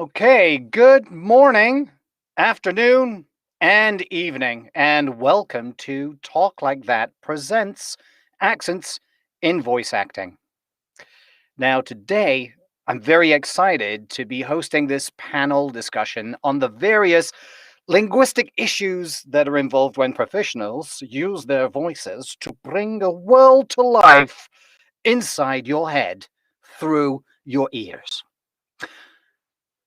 Okay, good morning, afternoon, and evening, and welcome to Talk Like That presents Accents in Voice Acting. Now, today, I'm very excited to be hosting this panel discussion on the various linguistic issues that are involved when professionals use their voices to bring a world to life inside your head through your ears.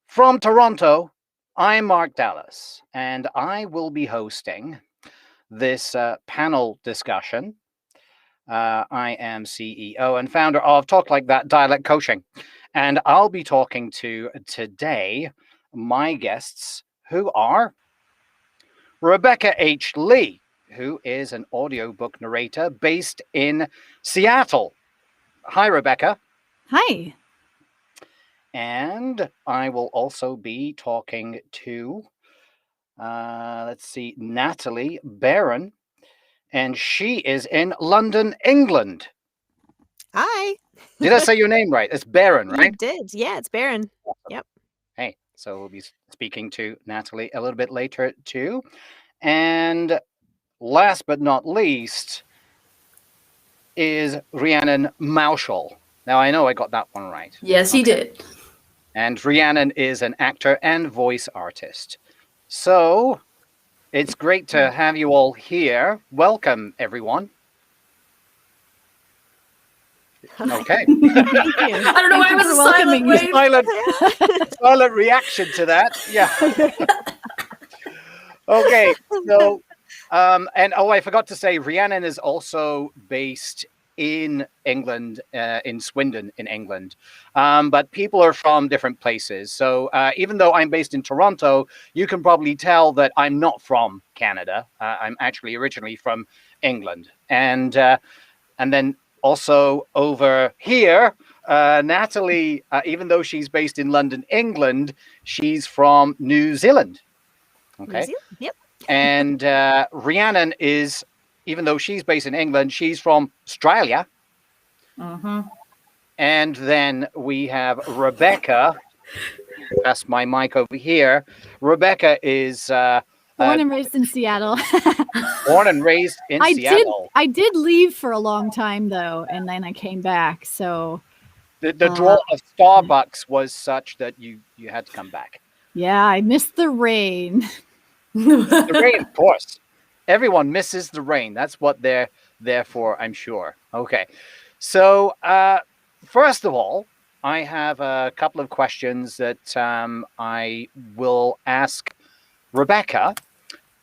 From Toronto, I'm Mark Dallas, and I will be hosting this panel discussion. I am CEO and founder of Talk Like That Dialect Coaching, and I'll be talking to today my guests who are Rebecca H. Lee, who is an audiobook narrator based in Seattle. Hi, Rebecca. Hi. And I will also be talking to let's see, Natalie Barron, and she is in London, England. Hi. Did I say your name right? It's Barron, You right? did. Yeah, it's Baron. Yep. Hey, so we'll be speaking to Natalie a little bit later too. And last but not least is Rhiannon Mauschel. Now I know I got that one right. Yes, you did. And Rhiannon is an actor and voice artist. So it's great to have you all here. Welcome, everyone. Okay. Thank you. I don't know why Thank it you was for a welcoming silent me. wave. Silent reaction to that. Yeah. Okay. So, and I forgot to say, Rhiannon is also based in England, in Swindon, in England. But people are from different places. So even though I'm based in Toronto, you can probably tell that I'm not from Canada. I'm actually originally from England, and then also over here, Natalie, even though she's based in London, England, she's from New Zealand. Okay. New Zealand? Yep. And Rhiannon is, even though she's based in England, she's from Australia. And then we have Rebecca. That's my mic over here. Rebecca is Born and raised in Seattle. born and raised in Seattle. I did leave for a long time though, and then I came back. So The draw of Starbucks was such that you had to come back. yeah, I missed the rain. The rain, of course. Everyone misses the rain. That's what they're there for, I'm sure. Okay. So, first of all, I have a couple of questions that I will ask Rebecca.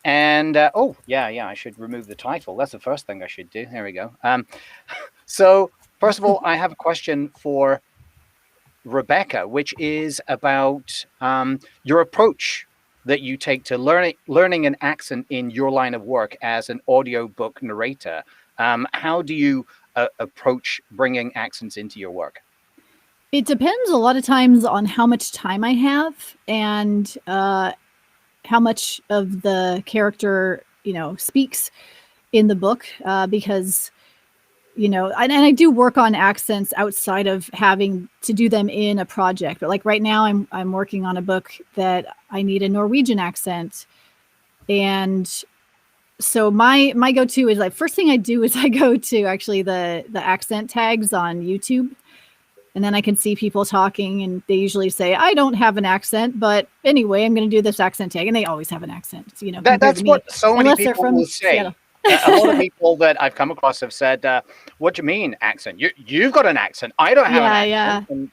And, oh, yeah, I should remove the title. That's the first thing I should do. There we go. So, first of all, I have a question for Rebecca, which is about your approach that you take to learning an accent in your line of work as an audiobook narrator. How do you approach bringing accents into your work? It depends a lot of times on how much time I have and how much of the character, speaks in the book, because, and I do work on accents outside of having to do them in a project. But like right now, I'm working on a book that I need a Norwegian accent, and so my go-to is like first thing I do is I go to actually the accent tags on YouTube. And then I can see people talking and they usually say, I don't have an accent, but anyway, I'm going to do this accent tag. And they always have an accent, That's what so many people will say. Seattle. A lot of people that I've come across have said, what do you mean accent? You've got an accent. I don't have an accent. Yeah.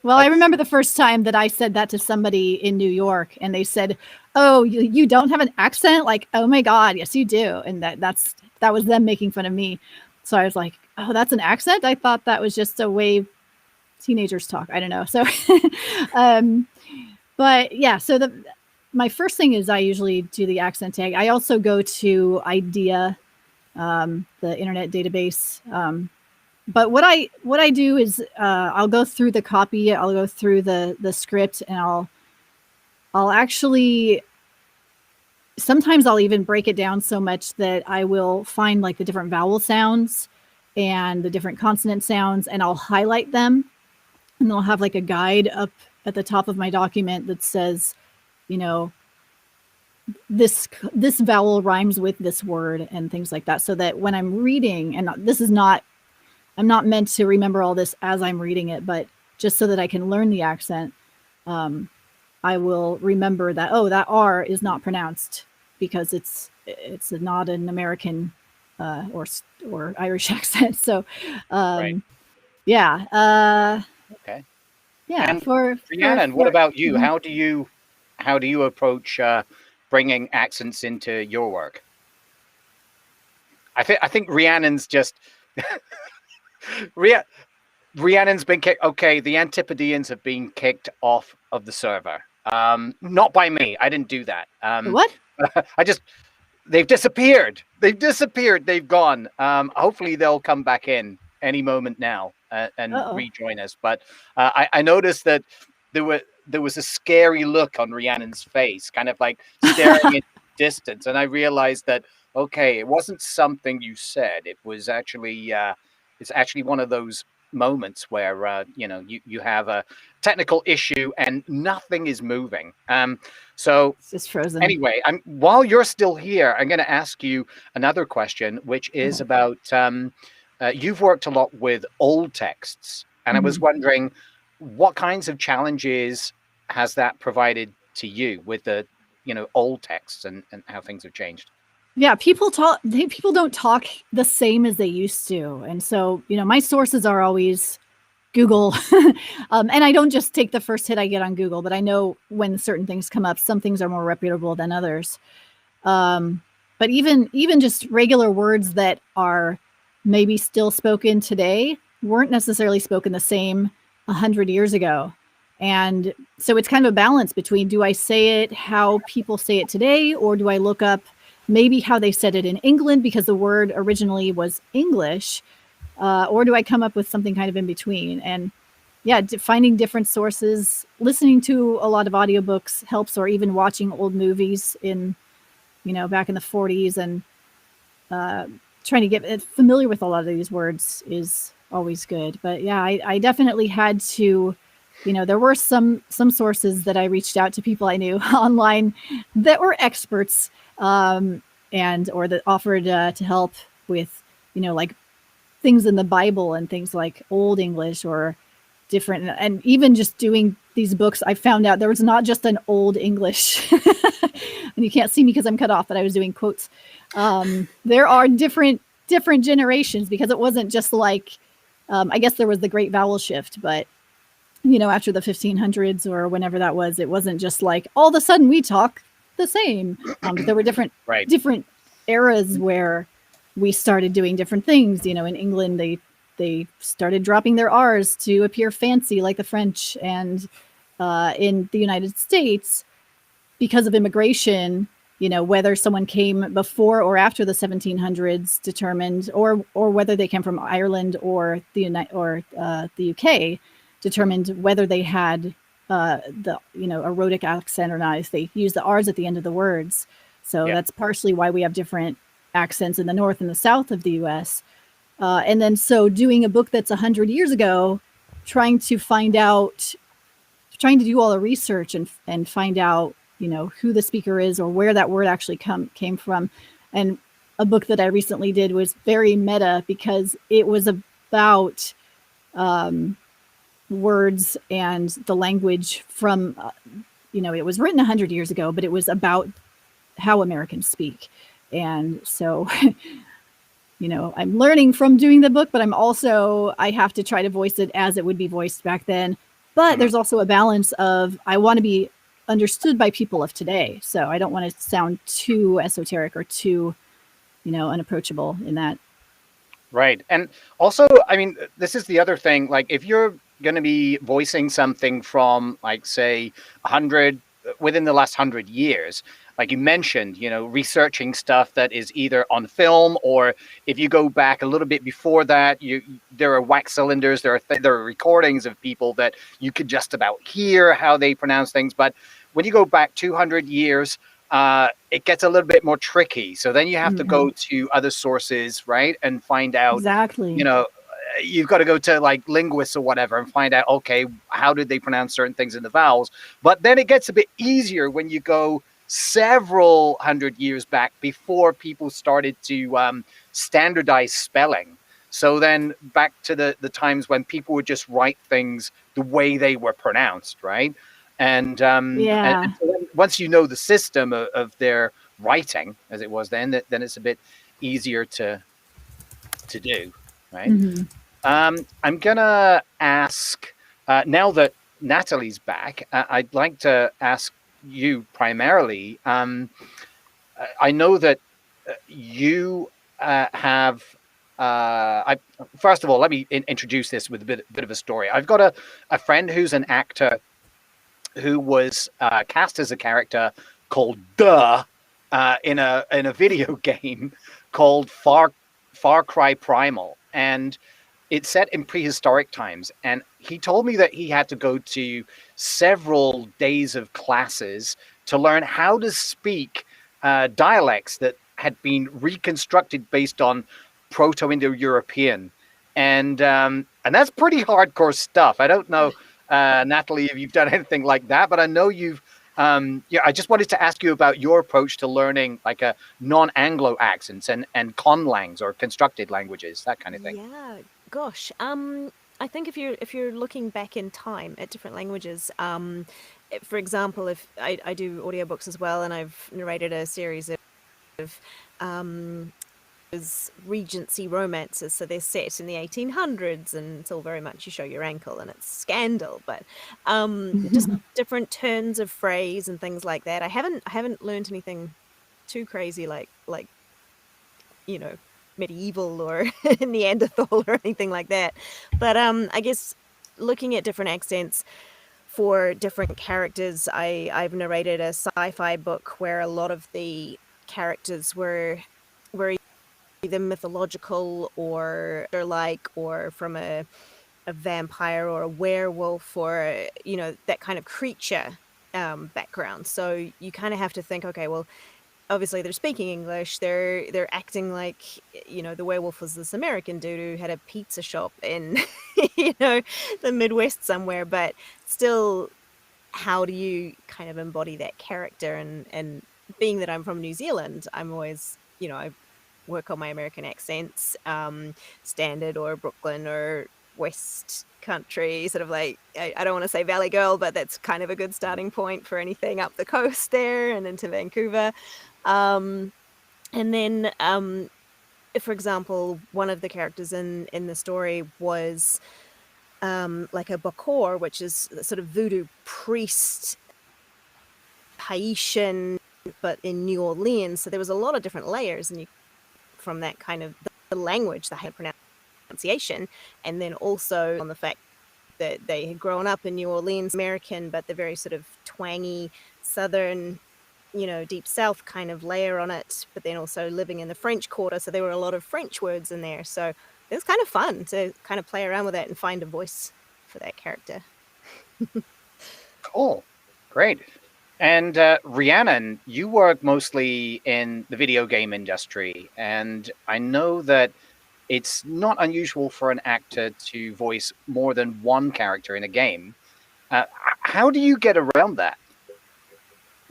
Well, I remember the first time that I said that to somebody in New York and they said, oh, you don't have an accent? Like, oh my God, yes, you do. And that was them making fun of me. So I was like, oh, that's an accent? I thought that was just a way teenagers talk. I don't know. So, but yeah, so my first thing is I usually do the accent tag. I also go to IDEA, the internet database. But what I do is I'll go through the copy, I'll go through the script, and I'll actually sometimes I'll even break it down so much that I will find like the different vowel sounds and the different consonant sounds, and I'll highlight them. And they'll have like a guide up at the top of my document that says, you know, this vowel rhymes with this word and things like that, so that when I'm reading, and I'm not meant to remember all this as I'm reading it, but just so that I can learn the accent, I will remember that, oh, that R is not pronounced because it's not an American or Irish accent. So, Right. yeah. Okay. Yeah. And Rhiannon, what about you? How do you approach bringing accents into your work? I think Rhiannon's just Rhiannon's been kicked. Okay, the Antipodeans have been kicked off of the server. Not by me. I didn't do that. What? They've disappeared. They've gone. Hopefully they'll come back in any moment now and rejoin us. But I noticed that there was a scary look on Rhiannon's face, kind of like staring in distance. And I realized that, okay, it wasn't something you said. It was actually it's actually one of those moments where you have a technical issue and nothing is moving. So it's just frozen. Anyway, while you're still here, I'm going to ask you another question, which is about you've worked a lot with old texts, and I was wondering what kinds of challenges has that provided to you with the old texts and how things have changed. Yeah, people don't talk the same as they used to, and so my sources are always Google, and I don't just take the first hit I get on Google, but I know when certain things come up, some things are more reputable than others. But even just regular words that are maybe still spoken today weren't necessarily spoken the same 100 years ago. And so it's kind of a balance between, do I say it how people say it today, or do I look up maybe how they said it in England because the word originally was English, or do I come up with something kind of in between? And yeah, finding different sources, listening to a lot of audiobooks helps, or even watching old movies in, back in the 40s, and trying to get familiar with a lot of these words is always good. But yeah, I definitely had to, there were some sources that I reached out to people I knew online that were experts, or that offered to help with, like things in the Bible and things like Old English or different. And even just doing these books, I found out there was not just an Old English. And you can't see me because I'm cut off, but I was doing quotes. There are different generations, because it wasn't just like, I guess there was the Great Vowel Shift, but after the 1500s or whenever that was, it wasn't just like all of a sudden we talk the same. But there were different eras where we started doing different things. In England, they started dropping their R's to appear fancy like the French, and in the United States, because of immigration, whether someone came before or after the 1700s determined, or whether they came from Ireland or the UK, determined whether they had the a rhotic accent or not, if they use the R's at the end of the words. So that's partially why we have different accents in the north and the south of the US. And then so doing a book that's 100 years ago, trying to do all the research and find out, who the speaker is or where that word actually came from. And a book that I recently did was very meta, because it was about words and the language from, it was written 100 years ago, but it was about how Americans speak. And so, I'm learning from doing the book, but I have to try to voice it as it would be voiced back then. But there's also a balance of, I want to be understood by people of today. So I don't want to sound too esoteric or too, unapproachable in that. Right. And also, I mean, this is the other thing, like if you're going to be voicing something from, like, say, within the last 100 years, like you mentioned, researching stuff that is either on film, or if you go back a little bit before that, there are wax cylinders, there are recordings of people that you could just about hear how they pronounce things. But when you go back 200 years, it gets a little bit more tricky. So then you have to go to other sources, right, and find out exactly. you've got to go to like linguists or whatever and find out, okay, how did they pronounce certain things in the vowels? But then it gets a bit easier when you go several hundred years back before people started to standardize spelling. So then back to the times when people would just write things the way they were pronounced, right? And Yeah. so then once you know the system of their writing, as it was then it's a bit easier to do, right? Mhm. I'm gonna ask now that Natalie's back. I'd like to ask you primarily. I know that you have. First of all, let me introduce this with a bit of a story. I've got a friend who's an actor who was cast as a character called Duh in a video game called Far Cry Primal, and it's set in prehistoric times. And he told me that he had to go to several days of classes to learn how to speak dialects that had been reconstructed based on Proto-Indo-European, and that's pretty hardcore stuff. I don't know, Natalie, if you've done anything like that, but I know you've. Yeah, I just wanted to ask you about your approach to learning like a non-Anglo accents and conlangs or constructed languages, that kind of thing. Yeah, gosh. I think if you're looking back in time at different languages, for example, if I do audiobooks as well, and I've narrated a series of Regency romances, so they're set in the 1800s, and it's all very much you show your ankle and it's scandal, but just different turns of phrase and things like that. I haven't learned anything too crazy like medieval or Neanderthal or anything like that, but I guess looking at different accents for different characters, I've narrated a sci-fi book where a lot of the characters were either mythological or like, or from a vampire or a werewolf, or that kind of creature background. So you kind of have to think, okay, well, obviously they're speaking English, they're acting like the werewolf was this American dude who had a pizza shop in the Midwest somewhere, but still, how do you kind of embody that character? And being that I'm from New Zealand, I'm always I work on my American accents, standard or Brooklyn or West Country, sort of like, I don't want to say Valley Girl, but that's kind of a good starting point for anything up the coast there and into Vancouver. And then, for example, one of the characters in the story was like a Bakor, which is sort of voodoo priest, Haitian, but in New Orleans. So there was a lot of different layers, and from that kind of the language, the pronunciation, and then also on the fact that they had grown up in New Orleans, American, but the very sort of twangy Southern, Deep South kind of layer on it, but then also living in the French Quarter. So there were a lot of French words in there. So it was kind of fun to kind of play around with that and find a voice for that character. Cool. Great. And Rhiannon, you work mostly in the video game industry, and I know that it's not unusual for an actor to voice more than one character in a game. How do you get around that?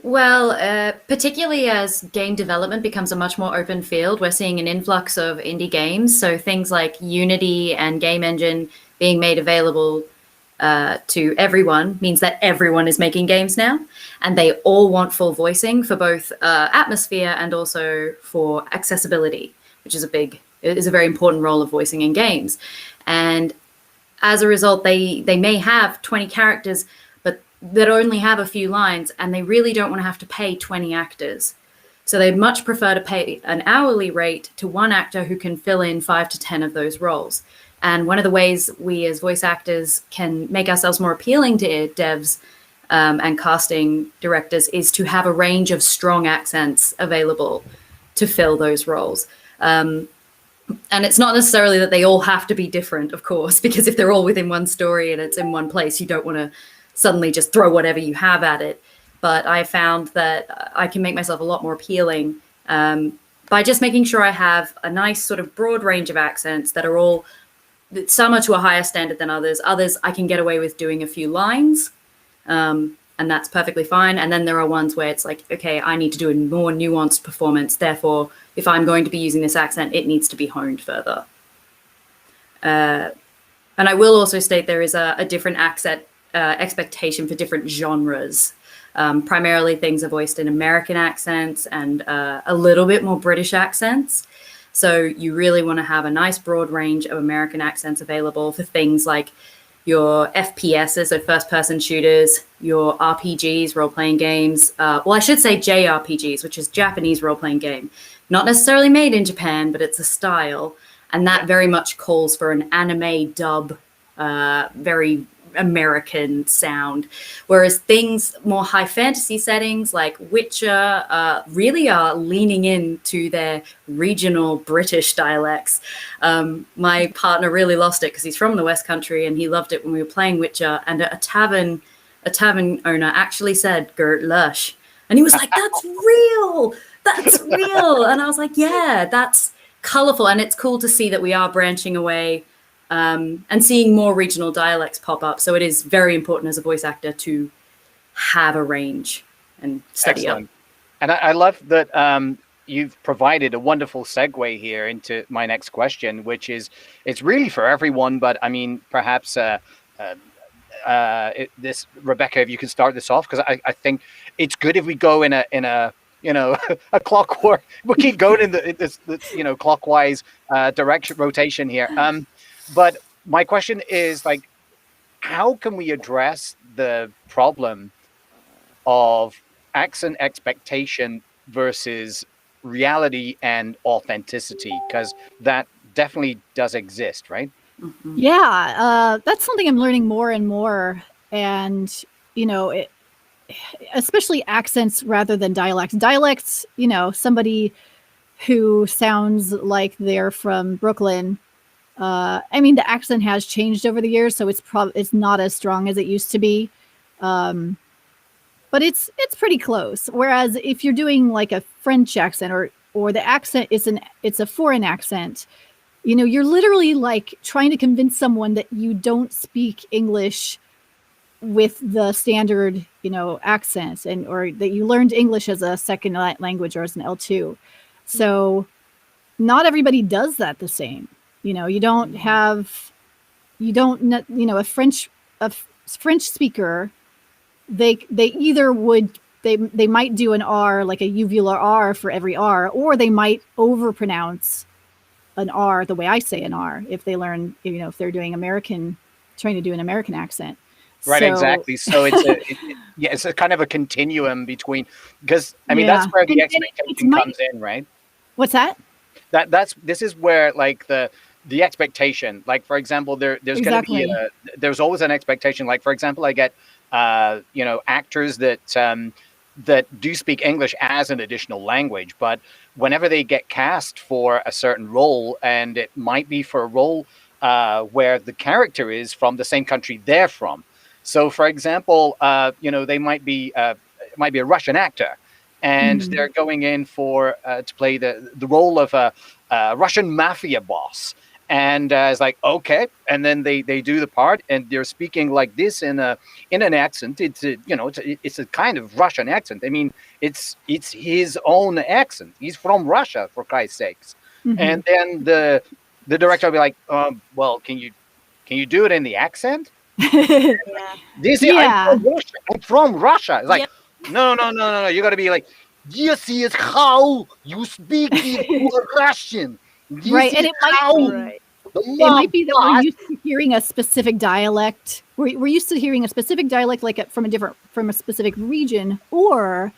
Well, particularly as game development becomes a much more open field, we're seeing an influx of indie games. So things like Unity and Game Engine being made available to everyone means that everyone is making games now, and they all want full voicing for both atmosphere and also for accessibility, which is a very important role of voicing in games. And as a result, they may have 20 characters, but that only have a few lines, and they really don't want to have to pay 20 actors. So they'd much prefer to pay an hourly rate to one actor who can fill in 5 to 10 of those roles. And one of the ways we as voice actors can make ourselves more appealing to devs and casting directors is to have a range of strong accents available to fill those roles. And it's not necessarily that they all have to be different, of course, because if they're all within one story and it's in one place, you don't want to suddenly just throw whatever you have at it. But I found that I can make myself a lot more appealing by just making sure I have a nice sort of broad range of accents that are all some are to a higher standard than others. Others I can get away with doing a few lines, and that's perfectly fine. And then there are ones where it's like, okay, I need to do a more nuanced performance. Therefore, if I'm going to be using this accent, it needs to be honed further. And I will also state there is a different accent expectation for different genres. Primarily things are voiced in American accents and a little bit more British accents. So you really want to have a nice broad range of American accents available for things like your FPSs, so first-person shooters, your RPGs, role-playing games. Well, I should say JRPGs, which is Japanese role-playing game. Not necessarily made in Japan, but it's a style. And that very much calls for an anime dub, very American sound. Whereas things more high fantasy settings like Witcher really are leaning into their regional British dialects. My partner really lost it because he's from the West Country and he loved it when we were playing Witcher, and a tavern owner actually said Gert Lush, and he was like, that's real, and I was like, yeah, that's colorful, and it's cool to see that we are branching away and seeing more regional dialects pop up. So it is very important as a voice actor to have a range and study up. And I love that you've provided a wonderful segue here into my next question, which is, it's really for everyone, but I mean, perhaps this, Rebecca, if you can start this off, because I think it's good if we go in a a clockwork. We'll keep going in this clockwise direction rotation here. But my question is, like, how can we address the problem of accent expectation versus reality and authenticity? Because that definitely does exist, right? Mm-hmm. Yeah, that's something I'm learning more and more, and especially accents rather than dialects. Dialects, somebody who sounds like they're from Brooklyn. I mean, the accent has changed over the years, so it's not as strong as it used to be, but it's pretty close. Whereas if you're doing like a French accent or the accent it's a foreign accent, you're literally like trying to convince someone that you don't speak English with the standard, accents, or that you learned English as a second language or as an L2. So not everybody does that the same. You don't have, a French speaker. They either would, they might do an R, like a uvular R for every R, or they might overpronounce an R the way I say an R if they learn, if they're doing trying to do an American accent. Right, so, exactly. So it's a kind of a continuum between, because I mean, that's where the expectation comes in, right? What's that? This is where like the expectation, like for example, there's exactly. going to be there's always an expectation. Like for example, I get actors that do speak English as an additional language, but whenever they get cast for a certain role, and it might be for a role where the character is from the same country they're from. So, for example, they might be a Russian actor, and they're going in for to play the role of a Russian mafia boss. And it's like, okay, and then they do the part, and they're speaking like this in an accent. It's a kind of Russian accent. I mean, it's his own accent. He's from Russia, for Christ's sakes. Mm-hmm. And then the director will be like, well, can you do it in the accent? I'm from Russia. It's like, no. You got to be like, this is how you speak in Russian. This right, and it might be that we're used to hearing a specific dialect. We're used to hearing a specific dialect, like from a specific region, or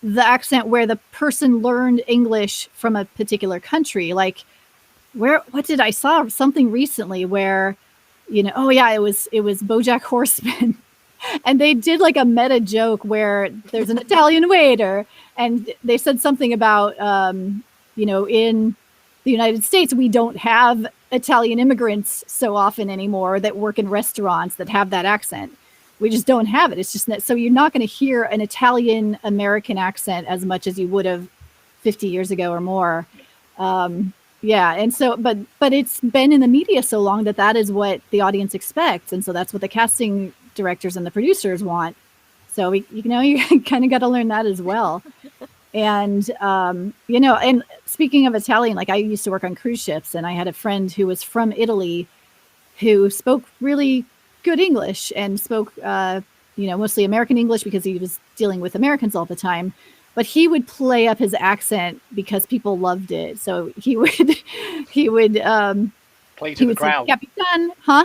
the accent where the person learned English from a particular country. Like, what did I saw something recently where, it was BoJack Horseman, and they did like a meta joke where there's an Italian waiter, and they said something about, in the United States, we don't have Italian immigrants so often anymore that work in restaurants that have that accent. We just don't have it. It's just that, so you're not going to hear an Italian American accent as much as you would have 50 years ago or more. Yeah, and so, but it's been in the media so long that is what the audience expects, and so that's what the casting directors and the producers want. So you know, you kind of got to learn that as well. And you know, and speaking of Italian, like I used to work on cruise ships, and I had a friend who was from Italy who spoke really good English and spoke, you know, mostly American English because he was dealing with Americans all the time. But he would play up his accent because people loved it. So he would Play to the crowd. Say, Capitan, huh?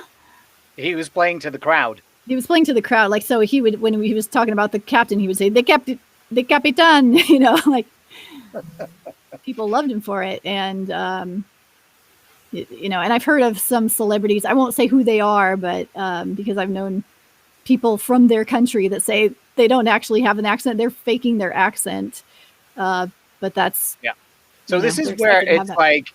He was playing to the crowd. He was playing to the crowd. Like, so he would, when he was talking about the captain, he would say, the Capitan, you know, like people loved him for it. And, you know, and I've heard of some celebrities, I won't say who they are, but because I've known people from their country that say they don't actually have an accent, they're faking their accent. But that's, yeah. So this is where it's like,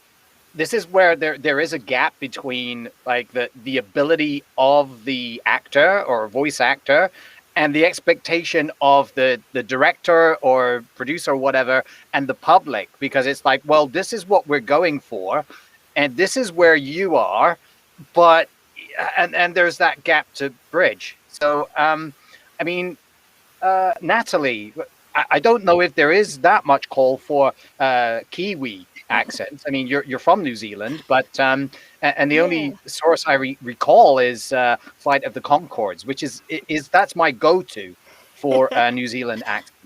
this is where there is a gap between like the ability of the actor or voice actor and the expectation of the director or producer or whatever and the public, because it's like, well, this is what we're going for and this is where you are, but and there's that gap to bridge. So I mean, Natalie, I don't know if there is that much call for Kiwi accents. I mean, you're from New Zealand, but and the only source I recall is Flight of the Conchords, which is that's my go-to for New Zealand accents.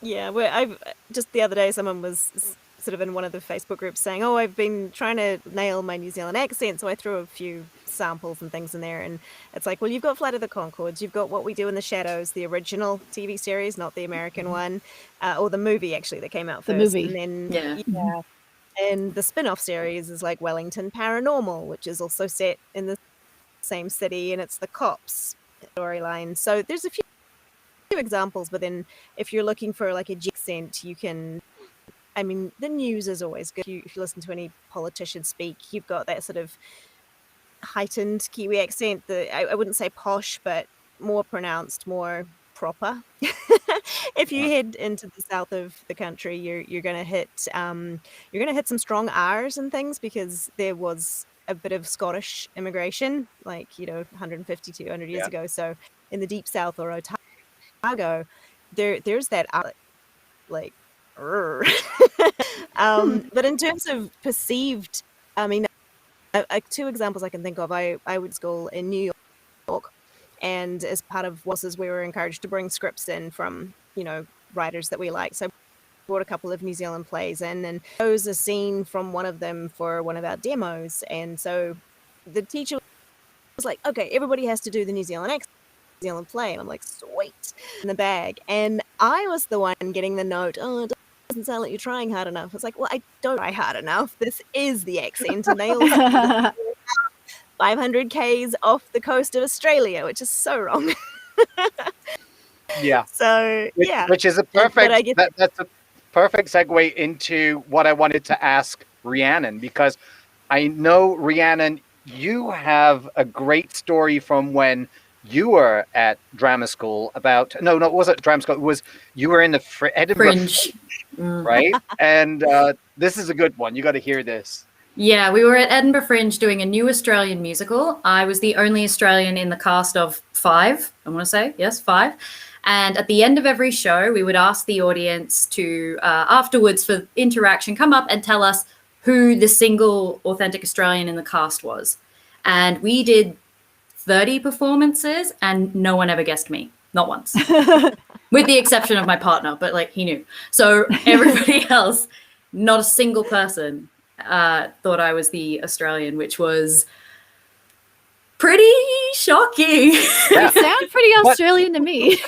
Yeah, well, I've just the other day someone was sort of in one of the Facebook groups saying, "Oh, I've been trying to nail my New Zealand accent," so I threw a few samples and things in there, and it's like, well, you've got Flight of the Conchords, you've got What We Do in the Shadows, the original TV series, not the American one, or the movie actually that came out first. The movie, and then and the spin-off series is like Wellington Paranormal, which is also set in the same city, and it's the cops storyline. So there's a few examples, but then if you're looking for like a G accent, you can, I mean, the news is always good. If you listen to any politician speak, you've got that sort of heightened Kiwi accent, I wouldn't say posh, but more pronounced, more proper. If you head into the south of the country, you're gonna hit some strong R's and things, because there was a bit of Scottish immigration, like, you know, 150 to 200 years ago. So in the deep south or Otago, there's that like but in terms of perceived, I mean, two examples I can think of. I went to school in New York, and as part of WASs, we were encouraged to bring scripts in from, you know, writers that we like. So I brought a couple of New Zealand plays in, and chose a scene from one of them for one of our demos. And so the teacher was like, okay, everybody has to do the New Zealand accent, New Zealand play. And I'm like, sweet, in the bag. And I was the one getting the note, oh, it doesn't sound like you're trying hard enough. It's like, well, I don't try hard enough. This is the accent, and they all 500 Ks off the coast of Australia, which is so wrong. Yeah. So which is a perfect that's a perfect segue into what I wanted to ask Rhiannon, because I know, Rhiannon, you have a great story from when you were at drama school about it wasn't drama school, it was you were in the Edinburgh Fringe. Right? And this is a good one. You got to hear this. Yeah, we were at Edinburgh Fringe doing a new Australian musical. I was the only Australian in the cast of 5, I want to say. Yes, 5. And at the end of every show, we would ask the audience to, afterwards for interaction, come up and tell us who the single authentic Australian in the cast was. And we did 30 performances, and no one ever guessed me. Not once. With the exception of my partner, but like he knew. So everybody else, not a single person thought I was the Australian, which was pretty shocking. You sound pretty Australian to me.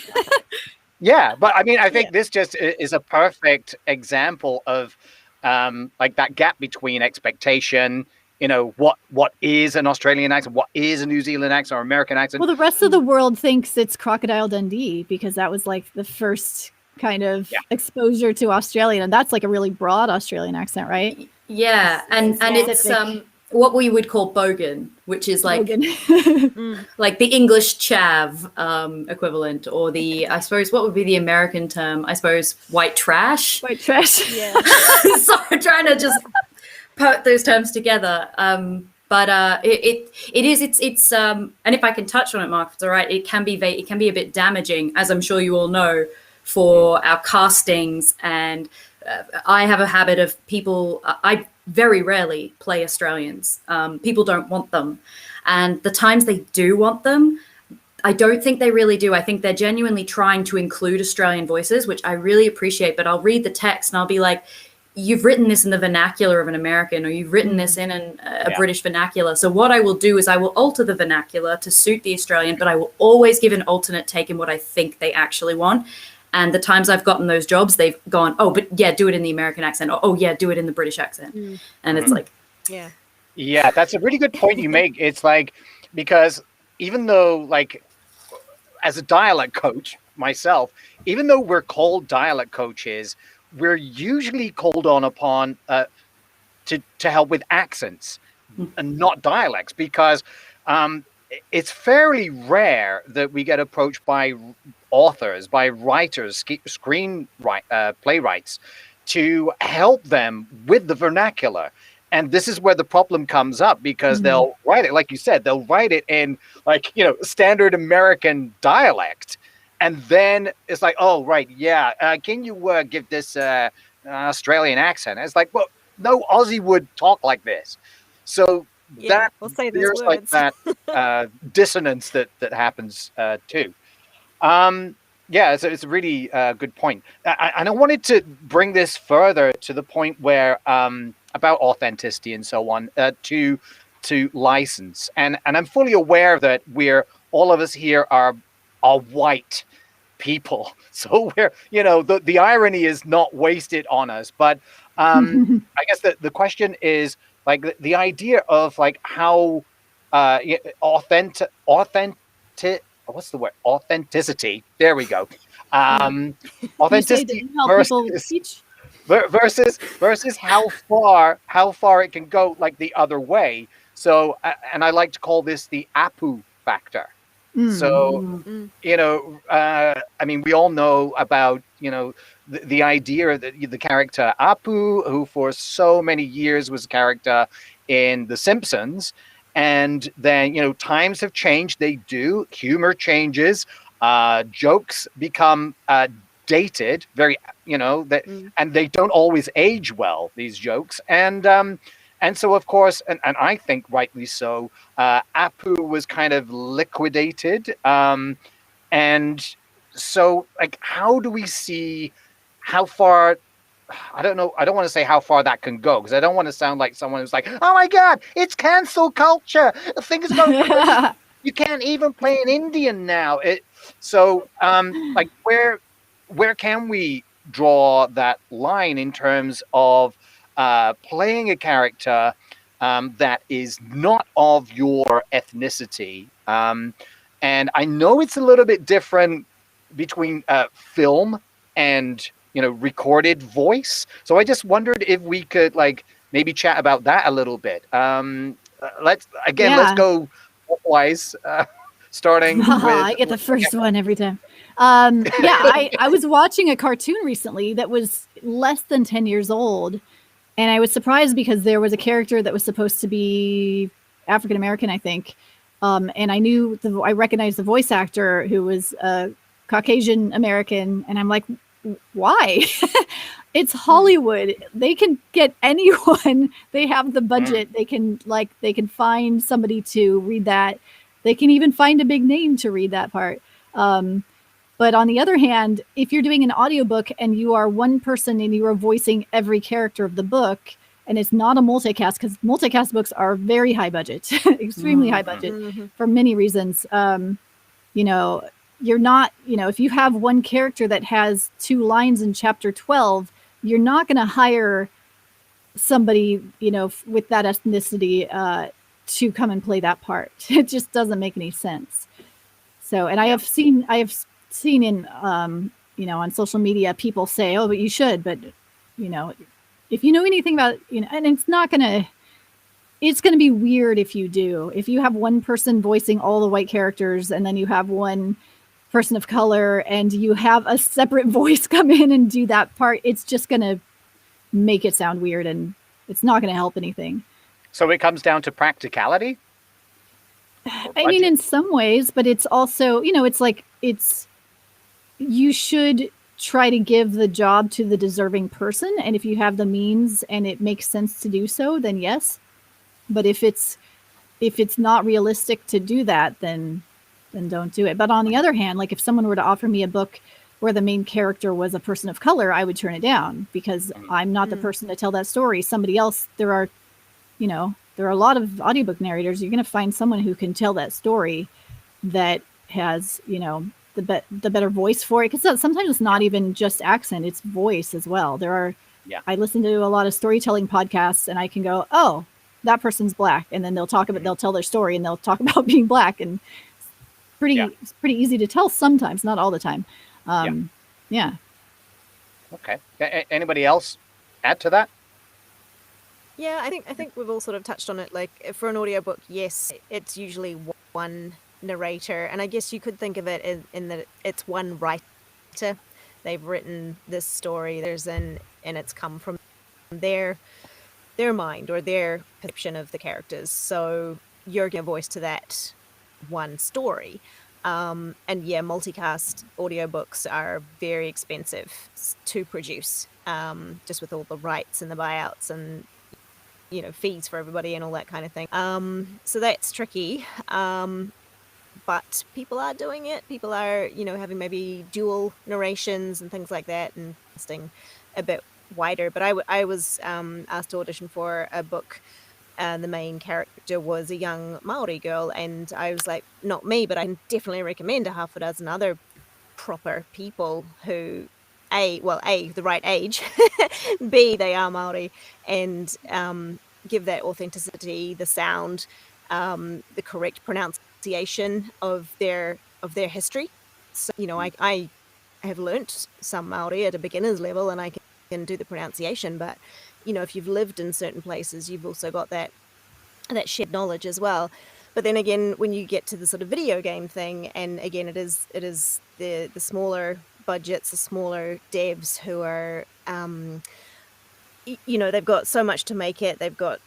Yeah, but I mean, I think this just is a perfect example of like that gap between expectation, you know, what is an Australian accent, what is a New Zealand accent or American accent. Well, the rest of the world thinks it's Crocodile Dundee because that was like the first kind of exposure to Australian, and that's like a really broad Australian accent, right? Yeah, and it's what we would call bogan, which is like like the English chav equivalent, or the, I suppose, what would be the American term? I suppose white trash. White trash. Yeah. So I'm trying to just put those terms together. But it's and if I can touch on it, Mark, if it's all right, it can be a bit damaging, as I'm sure you all know, for our castings. And I have a habit of I very rarely play Australians. People don't want them, and the times they do want them, I don't think they really do. I think they're genuinely trying to include Australian voices, which I really appreciate. But I'll read the text and I'll be like, you've written this in the vernacular of an American, or you've written this in a British vernacular. So what I will do is I will alter the vernacular to suit the Australian, but I will always give an alternate take in what I think they actually want. And the times I've gotten those jobs, they've gone, oh, but yeah, do it in the American accent. Or, oh, yeah, do it in the British accent. And it's like... Yeah, that's a really good point you make. It's like, because even though, like, as a dialect coach myself, even though we're called dialect coaches, we're usually called on upon to help with accents and not dialects, because it's fairly rare that we get approached by authors, by writers, playwrights, to help them with the vernacular. And this is where the problem comes up, because they'll write it, like you said, they'll write it in, like, standard American dialect. And then it's like, oh, right, yeah, can you give this Australian accent? And it's like, well, no Aussie would talk like this. So we'll say those there's words. like that dissonance that happens too. It's a really good point. And I wanted to bring this further to the point where about authenticity and so on, to license. And I'm fully aware that all of us here are white people, so we're the irony is not wasted on us. But I guess the question is, like, the idea of, like, how authentic what's the word? Authenticity. There we go. Authenticity versus how far it can go, like, the other way. So, and I like to call this the Apu factor. So, I mean, we all know about, the idea that the character Apu, who for so many years was a character in The Simpsons. And then, times have changed. They do. Humor changes. Jokes become dated, very, and they don't always age well, these jokes. And so, of course, and I think rightly so, Apu was kind of liquidated. And so, like, how do we see how far... I don't know. I don't want to say how far that can go, because I don't want to sound like someone who's like, oh my God, it's cancel culture. Things go you can't even play an Indian now. Like, where can we draw that line in terms of playing a character that is not of your ethnicity? And I know it's a little bit different between film and recorded voice. So I just wondered if we could, like, maybe chat about that a little bit. Let's go wise, starting with... I get the first one every time. I was watching a cartoon recently that was less than 10 years old, and I was surprised because there was a character that was supposed to be African American, I think. And I recognized the voice actor, who was a Caucasian American, and I'm like, why? It's Hollywood. They can get anyone. They have the budget. They can find somebody to read that. They can even find a big name to read that part. But on the other hand, if you're doing an audiobook and you are one person and you are voicing every character of the book, and it's not a multicast, because multicast books are very high budget, extremely high budget for many reasons. You're not, if you have one character that has 2 lines in chapter 12, you're not going to hire somebody, with that ethnicity to come and play that part. It just doesn't make any sense. So, and I have seen in, on social media, people say, oh, but you should, but, if you know anything about, and it's going to be weird if you do. If you have one person voicing all the white characters, and then you have one person of color, and you have a separate voice come in and do that part, it's just going to make it sound weird, and It's not going to help anything. So it comes down to practicality? I mean, in some ways, but it's also, you should try to give the job to the deserving person. And if you have the means and it makes sense to do so, then yes. But if it's not realistic to do that, then don't do it. But on the other hand, like if someone were to offer me a book where the main character was a person of color, I would turn it down because I'm not the person to tell that story. Somebody else, there are a lot of audiobook narrators. You're going to find someone who can tell that story that has, the better voice for it. Because sometimes it's not even just accent, it's voice as well. I listen to a lot of storytelling podcasts and I can go, oh, that person's Black. And then they'll tell their story and they'll talk about being Black. And it's pretty easy to tell sometimes, not all the time. Yeah. Okay. Anybody else add to that? Yeah, I think we've all sort of touched on it. Like for an audiobook, yes, it's usually one narrator, and I guess you could think of it in that it's one writer. They've written this story, and it's come from their mind or their perception of the characters. So you're giving a voice to that one story. And yeah, multicast audiobooks are very expensive to produce, just with all the rights and the buyouts and fees for everybody and all that kind of thing. So that's tricky. But people are doing it. People are, having maybe dual narrations and things like that and casting a bit wider. But I was asked to audition for a book. The main character was a young Maori girl. And I was like, not me, but I can definitely recommend a half a dozen other proper people who, A, the right age, B, they are Maori, and give that authenticity, the sound, the correct pronunciation of their history. So I have learnt some Maori at a beginner's level, and I can do the pronunciation. But if you've lived in certain places, you've also got that shared knowledge as well. But then again, when you get to the sort of video game thing, and again, it is the smaller budgets, the smaller devs who are, they've got so much to make it. They've got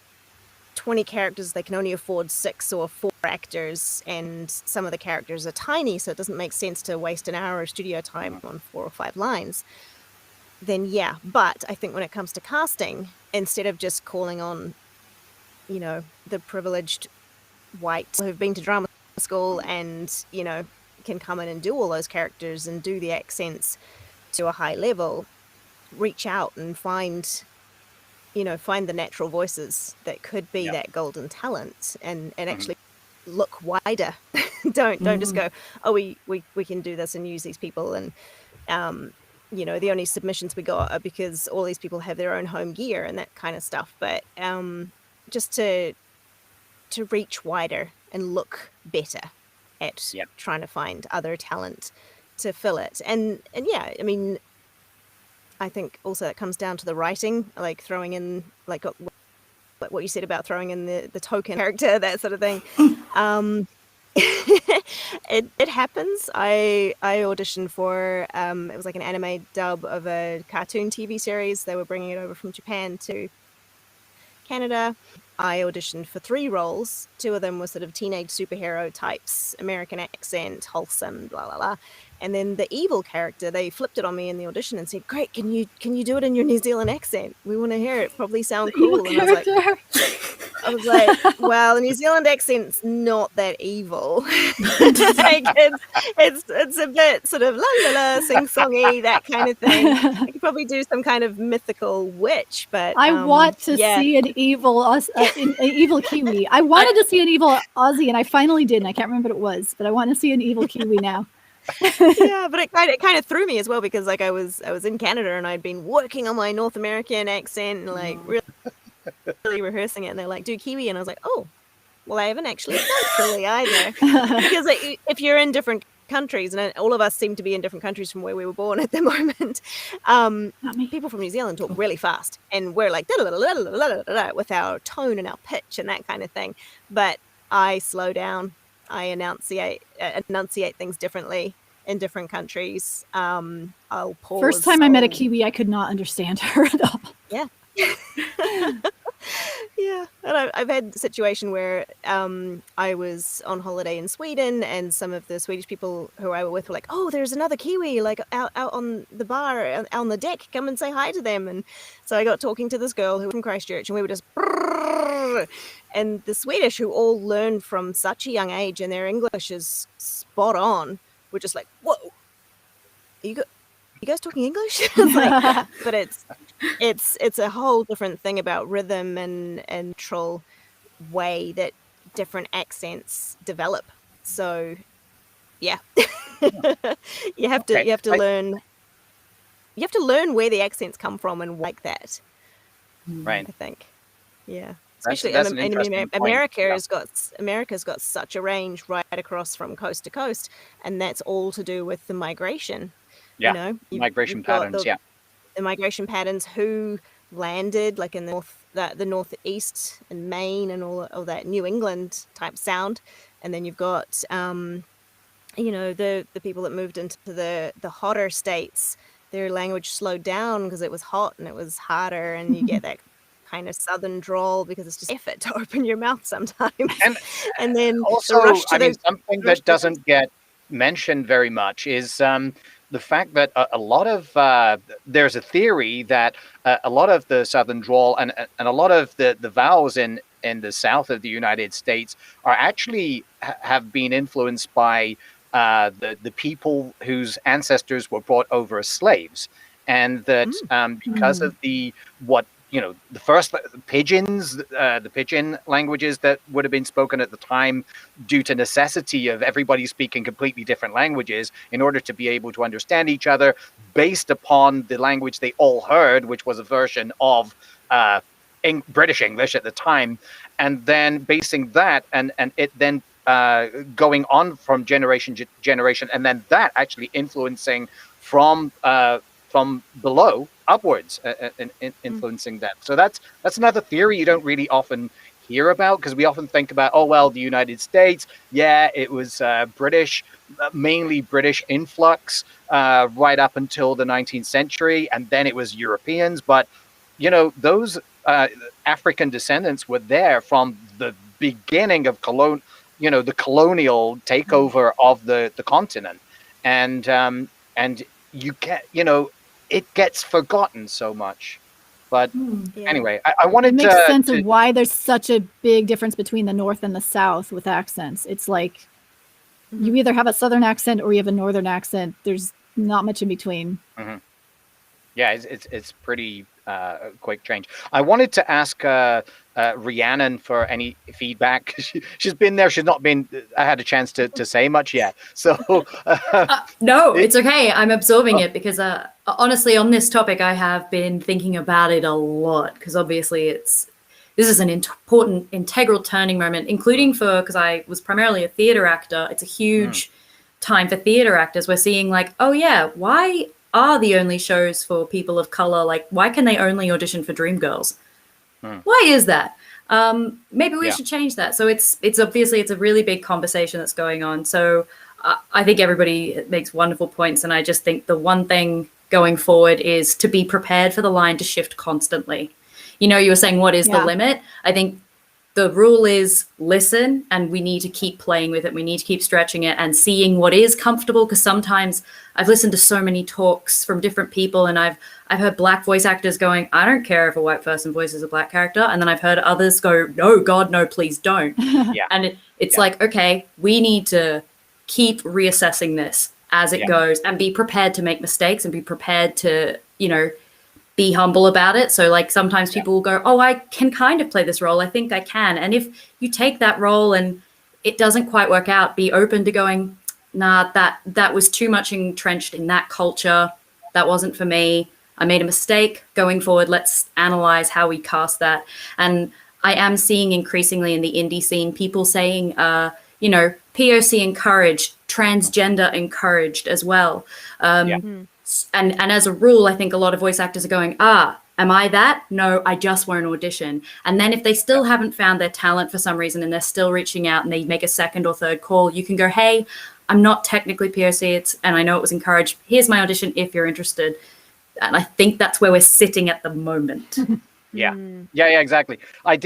20 characters. They can only afford 6 or 4 actors, and some of the characters are tiny, so it doesn't make sense to waste an hour of studio time on 4 or 5 lines. Then yeah, but I think when it comes to casting, instead of just calling on, the privileged whites who've been to drama school and, can come in and do all those characters and do the accents to a high level, reach out and find the natural voices that could be that golden talent and actually look wider. Don't just go, oh, we can do this and use these people. And, the only submissions we got are because all these people have their own home gear and that kind of stuff. But just to reach wider and look better at trying to find other talent to fill it. And yeah, I mean, I think also it comes down to the writing, like throwing in, like what you said about throwing in the token character, that sort of thing. It happens. I auditioned for, it was like an anime dub of a cartoon TV series. They were bringing it over from Japan to Canada. I auditioned for 3 roles. 2 of them were sort of teenage superhero types, American accent, wholesome, blah, blah, blah. And then the evil character, they flipped it on me in the audition and said, great, can you do it in your New Zealand accent? We want to hear it. Probably sound cool. And I was like, well, the New Zealand accent's not that evil. Like, it's a bit sort of la la la, sing-songy, that kind of thing. I could probably do some kind of mythical witch, but I want to see an evil Kiwi. I wanted to see an evil Aussie, and I finally did. And I can't remember what it was, but I want to see an evil Kiwi now. Yeah, but it kind of threw me as well because like I was in Canada and I'd been working on my North American accent and like really rehearsing it, and they're like, do Kiwi, and I was like, oh, well, I haven't actually done Kiwi either. Because like, if you're in different countries, and all of us seem to be in different countries from where we were born at the moment, people from New Zealand talk really fast, and we're like with our tone and our pitch and that kind of thing. But I slow down. I enunciate things differently in different countries. I'll pause. First time I met a Kiwi, I could not understand her at all. Yeah. Yeah, and I've had the situation where I was on holiday in Sweden, and some of the Swedish people who I were with were like, "Oh, there's another Kiwi like out on the bar, out on the deck. Come and say hi to them." And so I got talking to this girl who was from Christchurch, and we were just, and the Swedish, who all learned from such a young age, and their English is spot on. We're just like, "Whoa, you guys talking English?" It's like, but it's a whole different thing about rhythm and natural way that different accents develop. So yeah. you have to Okay. you have to learn where the accents come from and like that, Right. I think. Yeah. That's Especially an interesting point. America's got such a range right across from coast to coast, and that's all to do with the migration. Yeah. You know, Migration you've got patterns. Yeah. the migration patterns, who landed like in the northeast and Maine and all that New England type sound, and then you've got the people that moved into the hotter states. Their language slowed down because it was hot and it was harder, and you get that kind of southern drawl because it's just effort to open your mouth sometimes. And And then the also, rush to I mean, the something rush that to doesn't get mentioned very much is the fact that a lot of there's a theory that a lot of the Southern drawl and a lot of the vowels in the south of the United States are actually have been influenced by the people whose ancestors were brought over as slaves, and that because of the first pigeons, the pigeon languages that would have been spoken at the time, due to necessity of everybody speaking completely different languages in order to be able to understand each other, based upon the language they all heard, which was a version of British English at the time, and then basing that and it then going on from generation to generation, and then that actually influencing from below upwards, influencing that. So that's another theory you don't really often hear about, because we often think about, oh well, the United States, yeah, it was British, mainly British influx right up until the 19th century, and then it was Europeans. But those African descendants were there from the beginning of the colonial takeover of the continent, and you get it gets forgotten so much. But Yeah. anyway, I wanted It makes sense to of why there's such a big difference between the North and the South with accents. It's like you either have a Southern accent or you have a Northern accent. There's not much in between. Yeah, it's pretty quick change. I wanted to ask Rhiannon for any feedback. She's been there. She's not been. I had a chance to say much yet. So no, it's okay. I'm absorbing it because honestly, on this topic, I have been thinking about it a lot, because obviously this is an important, integral turning moment, including because I was primarily a theatre actor. It's a huge time for theatre actors. We're seeing like, oh yeah, why are the only shows for people of color? Like, why can they only audition for Dreamgirls? Why is that? Maybe we should change that. So it's obviously it's a really big conversation that's going on. So I think everybody makes wonderful points, and I just think the one thing going forward is to be prepared for the line to shift constantly. You were saying, what is the limit? I think the rule is listen, and we need to keep playing with it. We need to keep stretching it and seeing what is comfortable, because sometimes I've listened to so many talks from different people, and I've heard Black voice actors going, I don't care if a white person voices a Black character. And then I've heard others go, no, God, no, please don't. And it's like, okay, we need to keep reassessing this as it goes, and be prepared to make mistakes, and be prepared to, be humble about it. So like sometimes people will go, oh, I can kind of play this role. I think I can. And if you take that role and it doesn't quite work out, be open to going, nah, that was too much entrenched in that culture. That wasn't for me. I made a mistake. Going forward, let's analyze how we cast that. And I am seeing increasingly in the indie scene people saying, POC encouraged, transgender encouraged as well. And as a rule, I think a lot of voice actors are going, am I that? No, I just won't audition. And then if they still haven't found their talent for some reason and they're still reaching out and they make a second or third call, you can go, hey, I'm not technically POC, and I know it was encouraged. Here's my audition if you're interested. And I think that's where we're sitting at the moment. Yeah. Mm. Yeah, exactly. I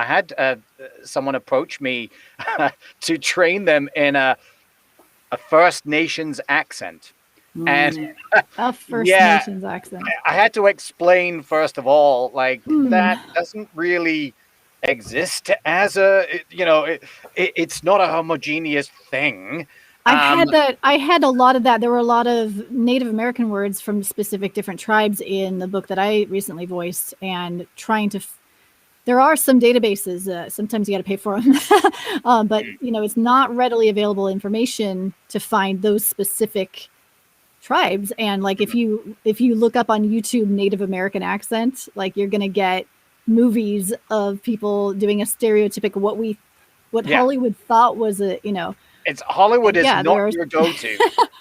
had someone approach me to train them in a First Nations accent. And A First yeah, Nations accent. I had to explain first of all, like Hmm. that doesn't really exist as it's not a homogeneous thing. I've Um, had that. I had a lot of that. There were a lot of Native American words from specific different tribes in the book that I recently voiced, and trying to. There are some databases. Sometimes you got to pay for them, but it's not readily available information to find those specific tribes. And like if you look up on YouTube Native American accent, like you're gonna get movies of people doing a stereotypical what yeah, Hollywood thought was it's Hollywood is yeah, not there are your go-to.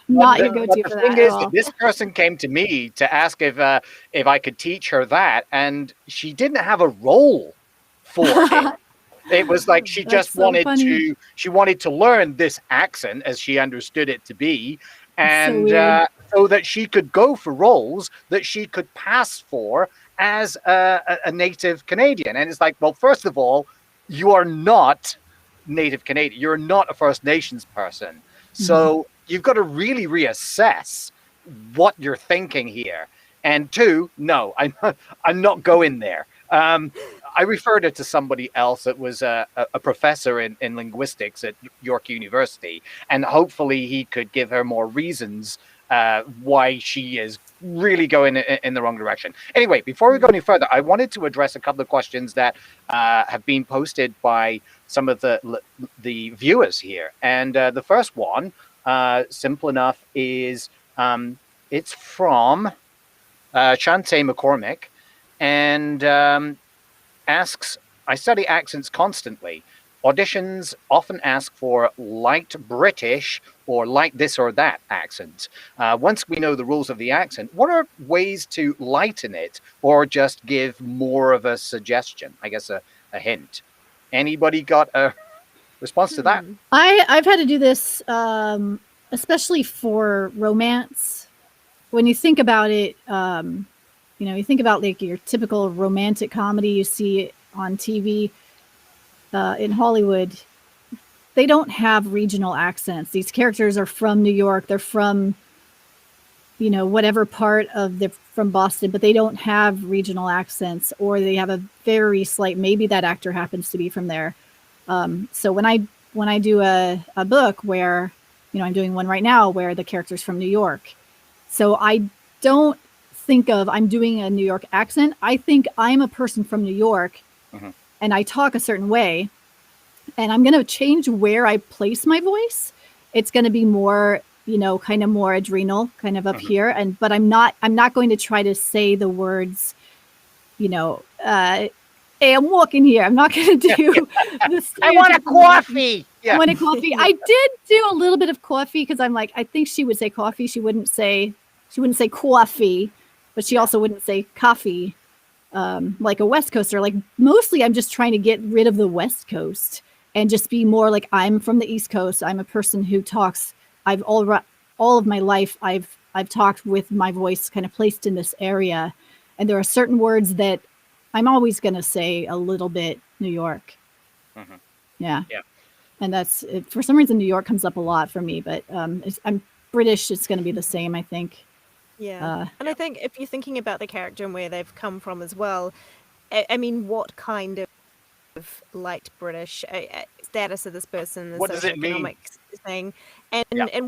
not your But go-to the for thing that at is that all. this person came to me to ask if I could teach her that, and she didn't have a role for it. It was like she That's just so funny. she wanted to learn this accent as she understood it to be, It's so and weird. so that she could go for roles that she could pass for as a native Canadian. And it's like, well, first of all, you are not native Canadian. You're not a First Nations person. So you've got to really reassess what you're thinking here. And two, no, I'm not going there. I referred it to somebody else that was a professor in linguistics at York University, and hopefully he could give her more reasons why she is really going in the wrong direction. Anyway, before we go any further, I wanted to address a couple of questions that have been posted by some of the viewers here. And the first one, simple enough, is it's from Shantae McCormick, and asks, I study accents constantly. Auditions often ask for light British or light this or that accent. Once we know the rules of the accent, what are ways to lighten it or just give more of a suggestion? I guess a hint. Anybody got a response to that? I've had to do this, especially for romance. When you think about it, you think about like your typical romantic comedy you see on TV in Hollywood. They don't have regional accents. These characters are from New York. They're from, whatever part of they're from Boston, but they don't have regional accents, or they have a very slight. Maybe that actor happens to be from there. So when I do a book where, I'm doing one right now where the character's from New York, so I don't think of I'm doing a New York accent. I think I'm a person from New York, and I talk a certain way, and I'm going to change where I place my voice. It's going to be more, kind of more adrenal, kind of up here, but I'm not going to try to say the words, hey, I'm walking here. I'm not going to do this. I want a coffee. I want a coffee. I did do a little bit of coffee because I'm like, I think she would say coffee. She wouldn't say coffee, but she also wouldn't say coffee, like a West Coaster. Like mostly I'm just trying to get rid of the West Coast and just be more like I'm from the East Coast. I'm a person who talks. I've all of my life I've talked with my voice kind of placed in this area, and there are certain words that I'm always going to say a little bit New York. Yeah. And that's for some reason New York comes up a lot for me, but I'm British. It's going to be the same, I think. Yeah. And I think if you're thinking about the character and where they've come from as well, I mean, what kind of light British status of this person, the What does it mean? socioeconomic thing, and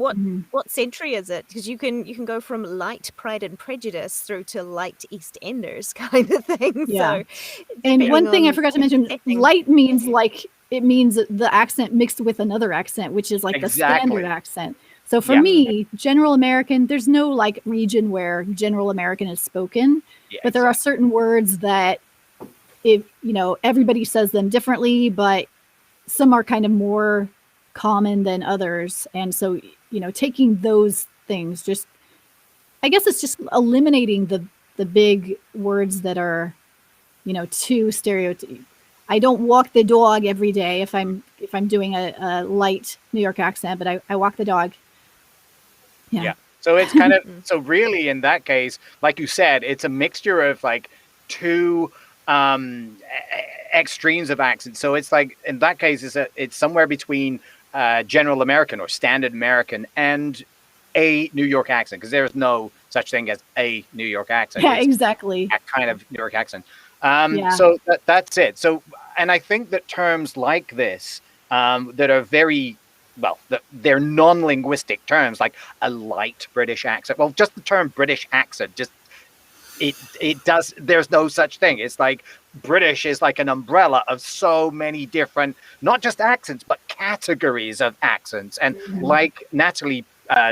what century is it? Because you can go from light Pride and Prejudice through to light East Enders kind of thing. Yeah. So, and one thing I forgot to mention, light means like it means the accent mixed with another accent, which is like the standard accent. So for me, General American, there's no like region where General American is spoken, but there are certain words that everybody says them differently, but some are kind of more common than others. And so, taking those things, I guess it's just eliminating the big words that are, too stereotypical. I don't walk the dog every day if I'm doing a light New York accent, but I walk the dog. Yeah. So it's kind of so really in that case, like you said, it's a mixture of like two extremes of accent. So it's like in that case, it's somewhere between General American or Standard American and a New York accent, because there's no such thing as a New York accent. Yeah, It's exactly. that kind of New York accent. Yeah. So that's it. So, and I think that terms like this that are very well, they're non-linguistic terms, like a light British accent. Well, just the term British accent, just it does. There's no such thing. It's like British is like an umbrella of so many different, not just accents, but categories of accents, and like Natalie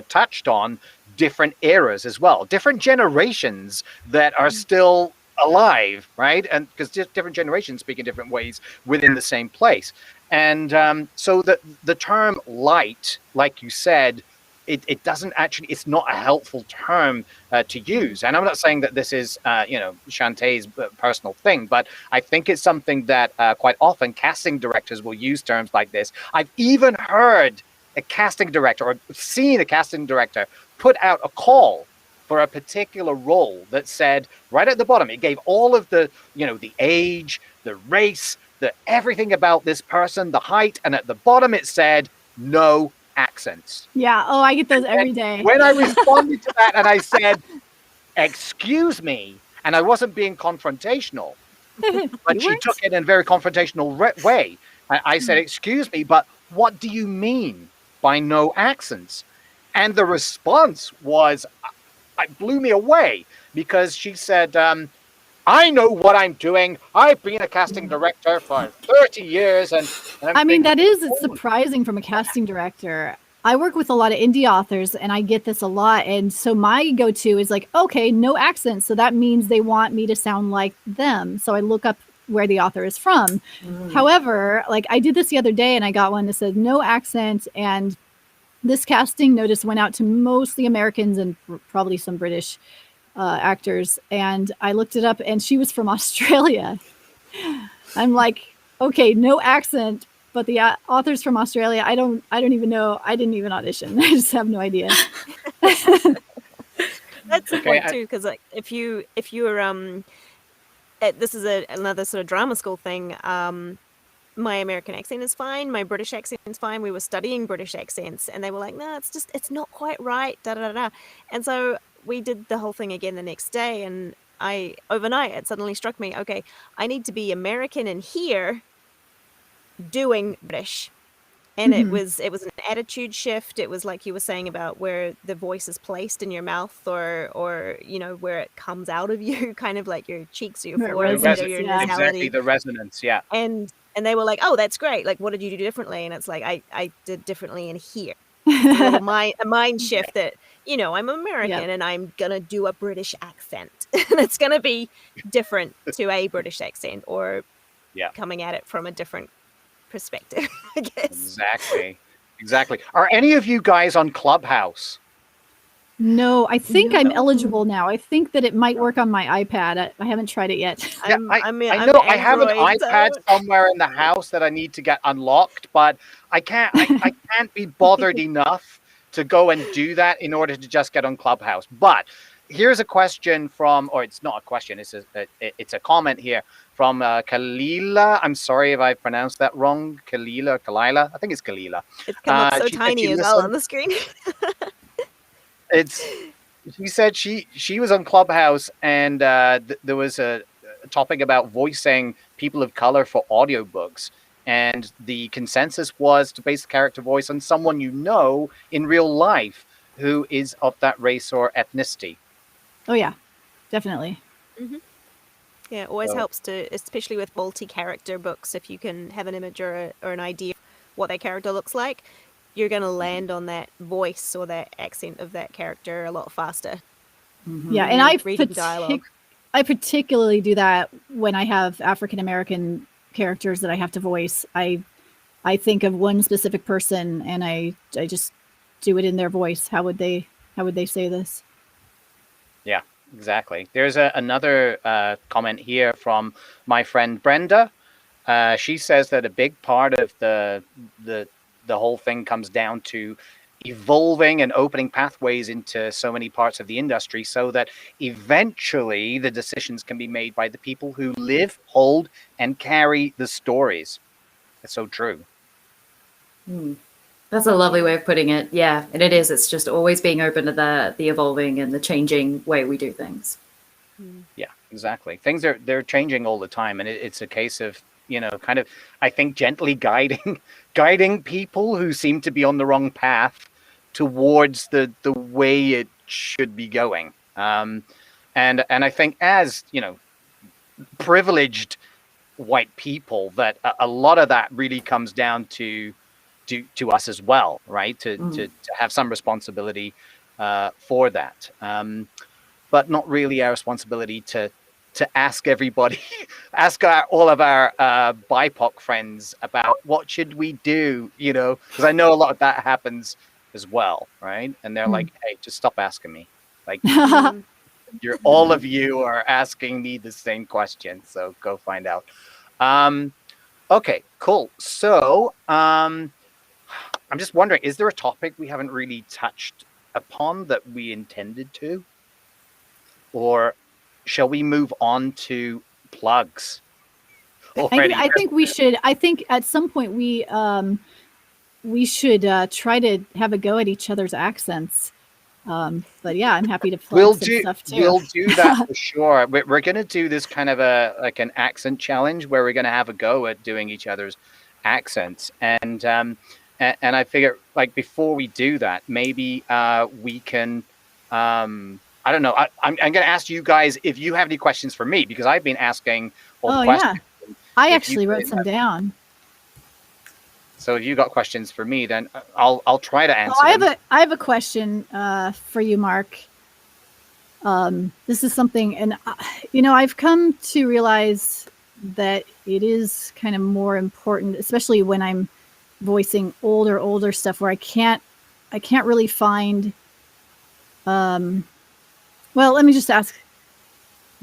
touched on, different eras as well, different generations that are still alive, right? And because different generations speak in different ways within the same place. And so the term light, like you said, it doesn't actually, it's not a helpful term to use. And I'm not saying that this is, Shantae's personal thing, but I think it's something that quite often casting directors will use terms like this. I've even heard a casting director or seen a casting director put out a call for a particular role that said right at the bottom, it gave all of the, the age, the race, the everything about this person, the height, and at the bottom it said no accents. Yeah. Oh, I get those every day. When I responded to that and I said, excuse me, and I wasn't being confrontational, but she took it in a very confrontational way. I said, excuse me, but what do you mean by no accents? And the response was, it blew me away, because she said, I know what I'm doing. I've been a casting director for 30 years. And I mean, it's surprising from a casting director. I work with a lot of indie authors and I get this a lot. And so my go-to is like, okay, no accent. So that means they want me to sound like them. So I look up where the author is from. However, like I did this the other day and I got one that said no accent. And this casting notice went out to mostly Americans and probably some British actors. And I looked it up and she was from Australia. I'm like, okay, no accent, but the author's from Australia. I don't even know. I didn't even audition. I just have no idea. That's the point too, because like if you were this is another sort of drama school thing. My American accent is fine. My British accent is fine. We were studying British accents, and they were like, "No, it's not quite right." Da da da da. And so we did the whole thing again the next day, and overnight it suddenly struck me, okay, I need to be American in here doing British. And it was an attitude shift. It was like you were saying about where the voice is placed in your mouth, or where it comes out of you, kind of like your cheeks or your forehead or your nasality. Exactly, the resonance, yeah. And they were like, oh, that's great. Like, what did you do differently? And it's like, I did differently in here. A mind shift that, I'm American and I'm going to do a British accent. And it's going to be different to a British accent, or coming at it from a different perspective, I guess. Exactly. Are any of you guys on Clubhouse? No, I think I'm eligible now. I think that it might work on my iPad. I haven't tried it yet. I know I have an iPad somewhere in the house that I need to get unlocked, but I can't be bothered enough to go and do that in order to just get on Clubhouse. But here's a question or it's not a question, it's a comment here from Kalila. I'm sorry if I pronounced that wrong. Kalila. I think it's Kalila. It's come up so tiny as well on the screen. She said she was on Clubhouse, and there was a topic about voicing people of color for audiobooks, and the consensus was to base the character voice on someone in real life who is of that race or ethnicity. Oh yeah, definitely. Mm-hmm. Yeah, it always helps to, especially with multi-character books, if you can have an image or an idea of what that character looks like, you're going to land on that voice or that accent of that character a lot faster. Mm-hmm. Yeah, and I particularly do that when I have African American characters that I have to voice. I think of one specific person and I just do it in their voice. How would they say this? Yeah, exactly. There's another comment here from my friend Brenda. She says that a big part of the whole thing comes down to evolving and opening pathways into so many parts of the industry so that eventually the decisions can be made by the people who live, hold, and carry the stories. It's so true. That's a lovely way of putting it. Yeah, and it is. It's just always being open to the evolving and the changing way we do things. Yeah, exactly. Things they're changing all the time, and it's a case of, kind of, I think, gently guiding people who seem to be on the wrong path towards the way it should be going. And I think, as privileged white people, that a lot of that really comes down to us as well, right? To have some responsibility for that. But not really our responsibility to ask everybody, all of our BIPOC friends about what should we do, because I know a lot of that happens as well, right? And they're like, hey, just stop asking me. Like, all of you are asking me the same question, so go find out. Okay, cool. So I'm just wondering, is there a topic we haven't really touched upon that we intended to? Or shall we move on to plugs already? I think we should. I think at some point we should try to have a go at each other's accents. But yeah, I'm happy to plug some stuff too. We'll do that for sure. We're going to do this kind of an accent challenge where we're going to have a go at doing each other's accents. And I figure, like, before we do that, maybe we can. I don't know. I'm going to ask you guys if you have any questions for me, because I've been asking all the questions. Yeah. I actually wrote some down. So if you got questions for me, then I'll try to answer. I have a question for you, Mark. This is something, and I've come to realize that it is kind of more important, especially when I'm voicing older stuff where I can't really find. Well, let me just ask,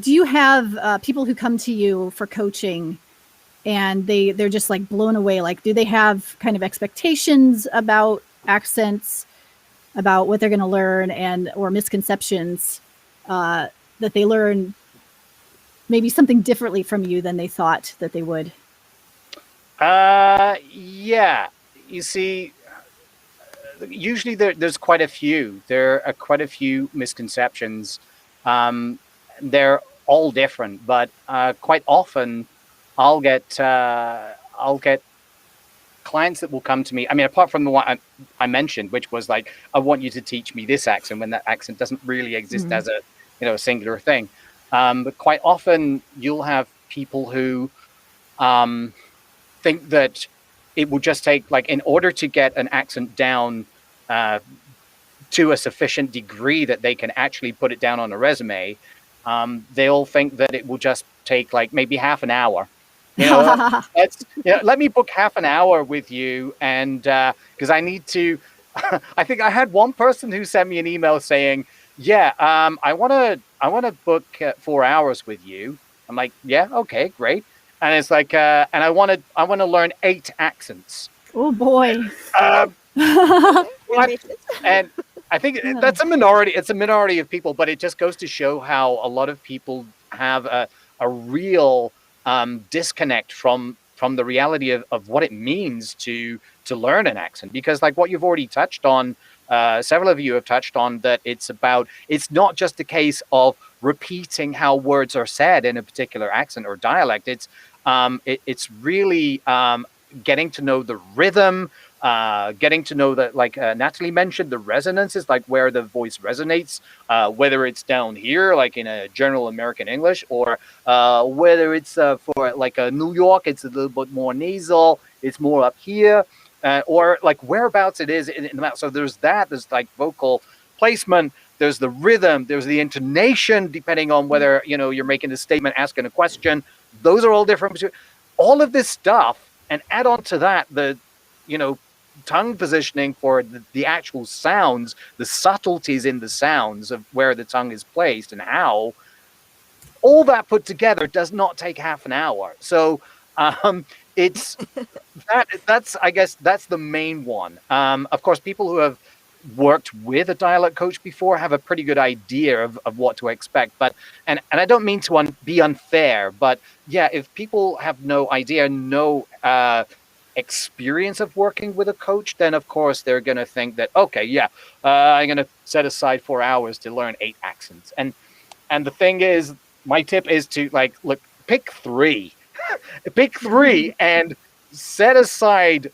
do you have people who come to you for coaching and they're just like blown away? Like, do they have kind of expectations about accents, about what they're going to learn, or misconceptions that they learn maybe something differently from you than they thought that they would? Yeah. You see, usually there's quite a few. There are quite a few misconceptions. They're all different, but quite often I'll get clients that will come to me. I mean, apart from the one I mentioned, which was like, I want you to teach me this accent, when that accent doesn't really exist as a singular thing. But quite often you'll have people who think that it will just take, like, in order to get an accent down to a sufficient degree that they can actually put it down on a resume, they'll think that it will just take like maybe half an hour. Let me book half an hour with you, and because I need to. I think I had one person who sent me an email saying, "Yeah, I want to book 4 hours with you." I'm like, "Yeah, okay, great." And it's like, and I want to learn 8 accents. Oh boy. And I think that's a minority. It's a minority of people, but it just goes to show how a lot of people have a real disconnect from the reality of what it means to learn an accent. Because, like what you've already touched on, several of you have touched on, that it's not just a case of repeating how words are said in a particular accent or dialect. It's really getting to know the rhythm, getting to know that, like Natalie mentioned, the resonances, like where the voice resonates, whether it's down here, like in a general American English, or whether it's for like a New York, it's a little bit more nasal, it's more up here, or like whereabouts it is in the mouth. So there's like vocal placement, there's the rhythm, there's the intonation, depending on whether you're making a statement, asking a question. Those are all different. All of this stuff, and add on to that the tongue positioning for the actual sounds, the subtleties in the sounds of where the tongue is placed and how. All that put together does not take half an hour. So it's I guess that's the main one. Of course, people who have worked with a dialect coach before have a pretty good idea of what to expect. But and I don't mean to be unfair, but yeah, if people have no idea, no experience of working with a coach, then of course they're going to think that, okay, yeah, I'm going to set aside 4 hours to learn 8 accents. And the thing is, my tip is to like, look, pick three, pick three and set aside,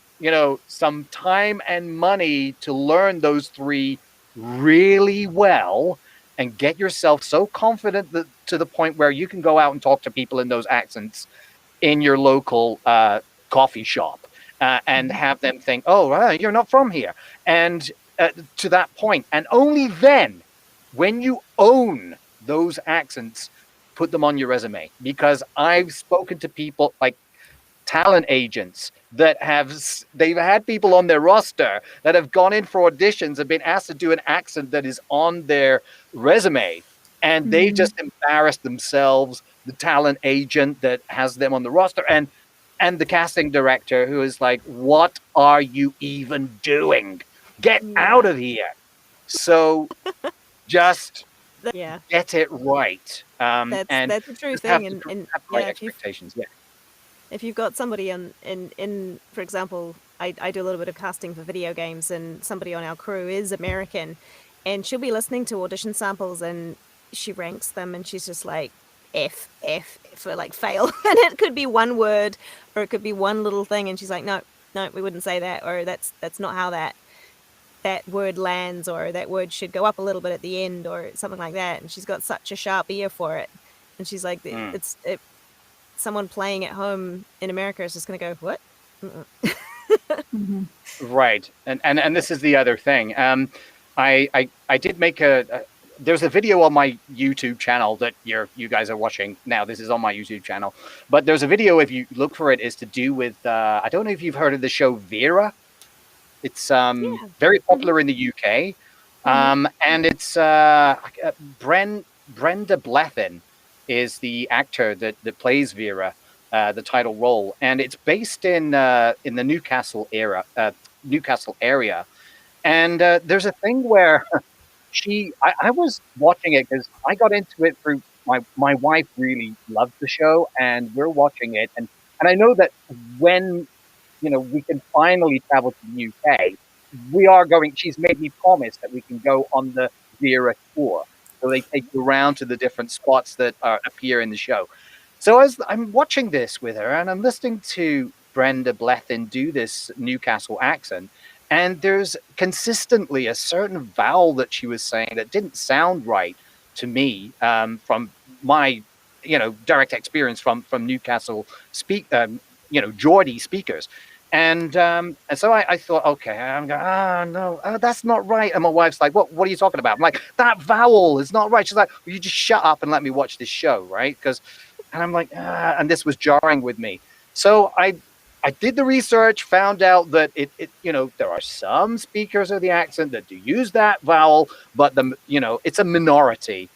some time and money to learn those three really well and get yourself so confident that to the point where you can go out and talk to people in those accents in your local coffee shop and have them think, oh, you're not from here. And to that point, and only then, when you own those accents, put them on your resume. Because I've spoken to people like talent agents that they've had people on their roster that have gone in for auditions and been asked to do an accent that is on their resume, and they've just embarrassed themselves, the talent agent that has them on the roster, and the casting director, who is like, what are you even doing? Get out of here. So just Yeah, get it right. And that's a true just thing. have And right yeah, expectations. Yeah. if you've got somebody in for example, I do a little bit of casting for video games, and somebody on our crew is American, and she'll be listening to audition samples and she ranks them and she's just like F for like fail, and it could be one word or it could be one little thing, and she's like, no, we wouldn't say that, or that's not how that word lands, or that word should go up a little bit at the end, or something like that. And she's got such a sharp ear for it, and she's like, someone playing at home in America is just going to go, what? Right. And this is the other thing. I did make there's a video on my YouTube channel that you guys are watching now. This is on my YouTube channel, but there's a video, if you look for it, is to do with I don't know if you've heard of the show Vera. It's very popular in the UK, and it's Brenda Blethyn is the actor that plays Vera, the title role, and it's based in the Newcastle area, and there's a thing where I was watching it because I got into it through my wife really loved the show, and we're watching it, and I know that when we can finally travel to the UK, we are going. She's made me promise that we can go on the Vera tour. So they take you around to the different spots that appear in the show. So as I'm watching this with her, and I'm listening to Brenda Blethyn do this Newcastle accent, and there's consistently a certain vowel that she was saying that didn't sound right to me from my direct experience from Newcastle Geordie speakers. And so I thought, okay, I'm going, no, that's not right. And my wife's like, what are you talking about? I'm like, that vowel is not right. She's like, well, you just shut up and let me watch this show, right? And I'm like, and this was jarring with me. So I did the research, found out that it there are some speakers of the accent that do use that vowel, but it's a minority.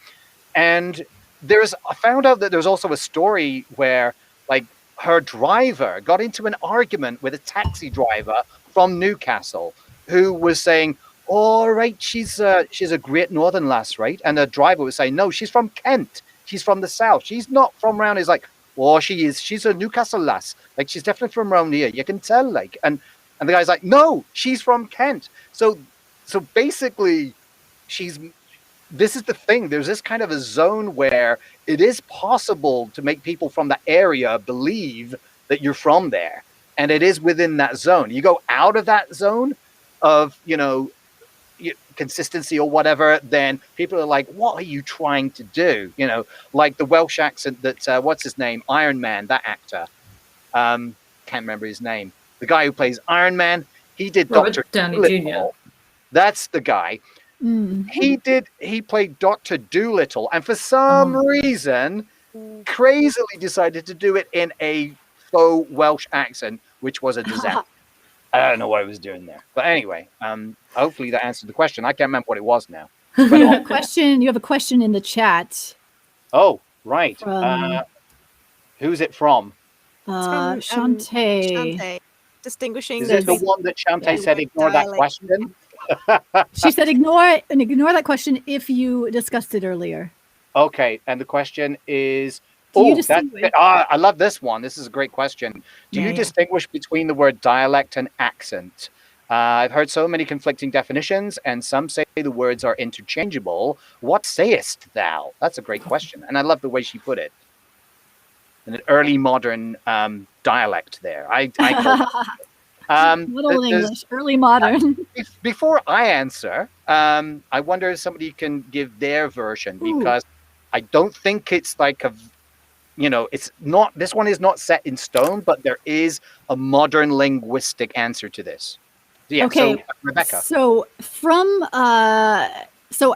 And I found out that there's also a story where like her driver got into an argument with a taxi driver from Newcastle who was saying, all right, she's a Great Northern lass, right? And the driver was saying, no, she's from Kent. She's from the south. She's not from around. He's like, oh, she is. She's a Newcastle lass. Like, she's definitely from around here. You can tell, like, and the guy's like, no, she's from Kent. So basically, this is the thing. There's this kind of a zone where it is possible to make people from that area believe that you're from there. And it is within that zone. You go out of that zone of, consistency or whatever, then people are like, what are you trying to do? Like the Welsh accent that, what's his name? Iron Man, that actor. Can't remember his name. The guy who plays Iron Man, he did Robert Dr. Downey Dolittle. Jr. That's the guy. He played Dr. Dolittle, and for some reason, crazily decided to do it in a faux Welsh accent, which was a disaster. I don't know what I was doing there. But anyway, hopefully that answered the question. I can't remember what it was now. You have a question in the chat. Oh, right. From, who's it from? Shantae. Shantae. Distinguishing Is it the one that Shantae said ignore that question? She said ignore that question if you discussed it earlier. Okay, and the question is, Do you that's distinguish? I love this one. This is a great question. Do you Yeah. distinguish between the word dialect and accent? I've heard so many conflicting definitions, and some say the words are interchangeable. What sayest thou? That's a great question, and I love the way she put it. An early modern dialect there. I call Not old does English, early modern. before I answer, I wonder if somebody can give their version Ooh. because I don't think it's like it's not, this one is not set in stone, but there is a modern linguistic answer to this. Yeah, Okay, so Rebecca. so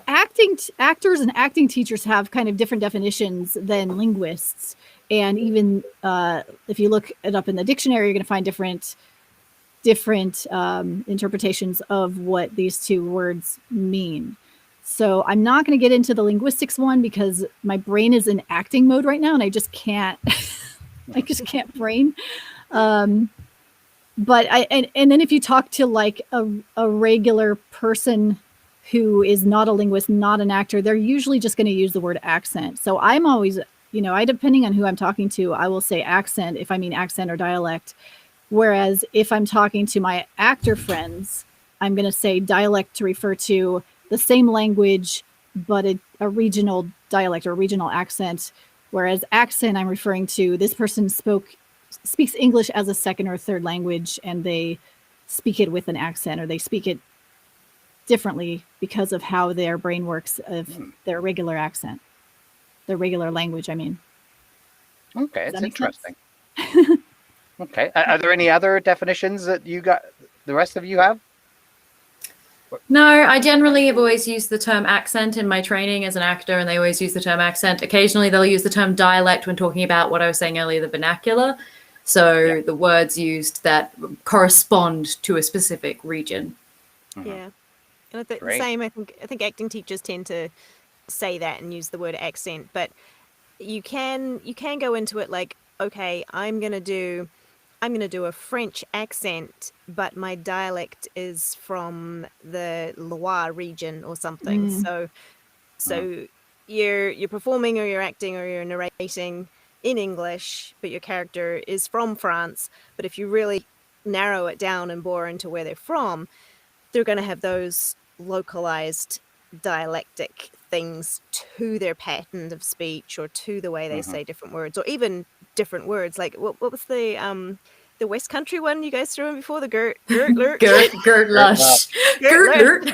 actors and acting teachers have kind of different definitions than linguists, and even if you look it up in the dictionary, you're going to find different interpretations of what these two words mean. So I'm not going to get into the linguistics one because my brain is in acting mode right now, and I just can't. I just can't brain. But and then if you talk to like a regular person who is not a linguist, not an actor, they're usually just going to use the word accent. So I'm always, depending on who I'm talking to, I will say accent if I mean accent or dialect. Whereas if I'm talking to my actor friends, I'm going to say dialect to refer to the same language, but a regional dialect or regional accent. Whereas accent, I'm referring to this person speaks English as a second or third language, and they speak it with an accent, or they speak it differently because of how their brain works of their regular accent, their regular language, I mean. Okay, Does it's that make sense? interesting. Okay, are there any other definitions that the rest of you have? No, I generally have always used the term accent in my training as an actor, and they always use the term accent. Occasionally, they'll use the term dialect when talking about what I was saying earlier, the vernacular. So the words used that correspond to a specific region. Yeah, and I think the Great. same. I think acting teachers tend to say that and use the word accent, but you can go into it like, okay, I'm gonna do a French accent, but my dialect is from the Loire region or something. So you're performing or you're acting or you're narrating in English, but your character is from France. But if you really narrow it down and bore into where they're from, they're going to have those localized dialectic things to their pattern of speech or to the way they say different words, or even different words. Like what was the West Country one you guys threw in before, the Gert Lurt? Gert Lush. Gert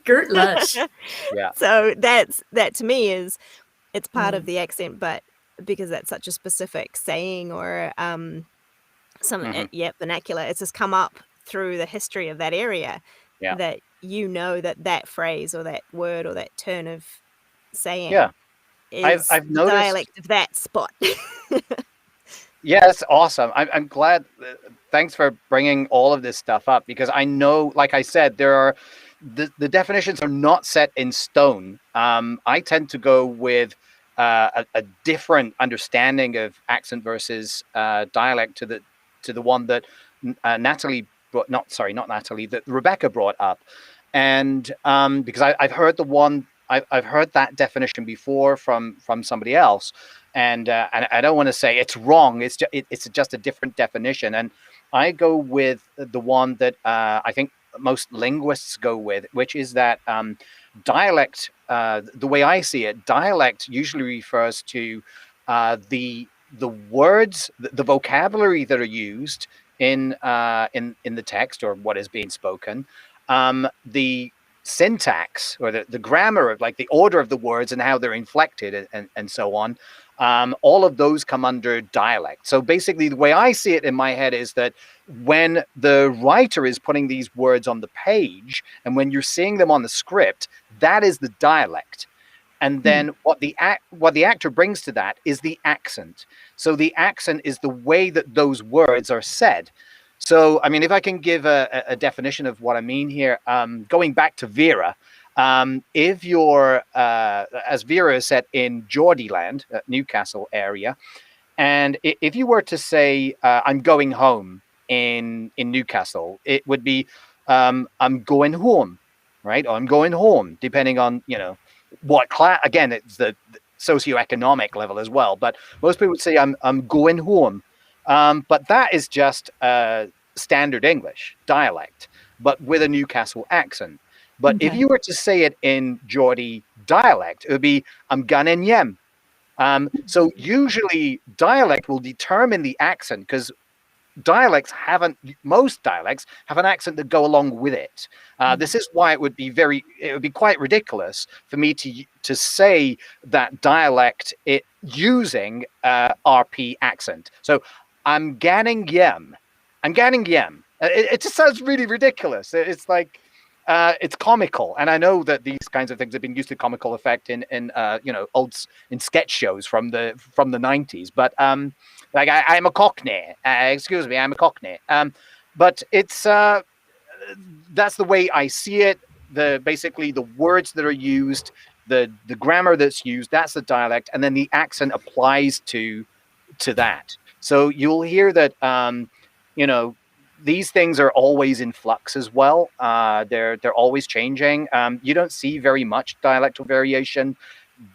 Gert Lush. Yeah. So that to me is, it's part of the accent, but because that's such a specific saying or vernacular, it's just come up through the history of that area, that that phrase or that word or that turn of saying is I've the noticed dialect of that spot. Yeah, that's awesome. I'm glad. Thanks for bringing all of this stuff up because I know, like I said, there are the definitions are not set in stone. I tend to go with a different understanding of accent versus dialect to the one that Natalie brought. Not Natalie. That Rebecca brought up, and because I've heard the one. I've heard that definition before from somebody else, and I don't want to say it's wrong. It's just a different definition, and I go with the one that I think most linguists go with, which is that dialect. The way I see it, dialect usually refers to the words, the vocabulary that are used in the text or what is being spoken, the syntax or the grammar of like the order of the words and how they're inflected and so on. All of those come under dialect. So basically, the way I see it in my head is that when the writer is putting these words on the page and when you're seeing them on the script, that is the dialect. And then what the actor brings to that is the accent. So the accent is the way that those words are said. So, I mean, if I can give a definition of what I mean here, going back to Vera, if you're, as Vera is set in Geordieland, Newcastle area, and if you were to say, I'm going home in Newcastle, it would be, I'm going home. right? Or I'm going home, depending on, what class. Again, it's the socioeconomic level as well. But most people would say I'm going home. But that is just standard English dialect, but with a Newcastle accent. But if Okay. you were to say it in Geordie dialect, it would be I'm ganin yem. So usually dialect will determine the accent because most dialects have an accent that go along with it. This is why it would be quite ridiculous for me to say that dialect using RP accent. So I'm ganning yem. I'm ganning yem. It just sounds really ridiculous. It's like it's comical, and I know that these kinds of things have been used to comical effect in sketch shows from the 90s. But like I'm a Cockney. Excuse me, I'm a Cockney. But it's that's the way I see it. Basically the words that are used, the grammar that's used, that's the dialect, and then the accent applies to that. So you'll hear that these things are always in flux as well. They're always changing. You don't see very much dialectal variation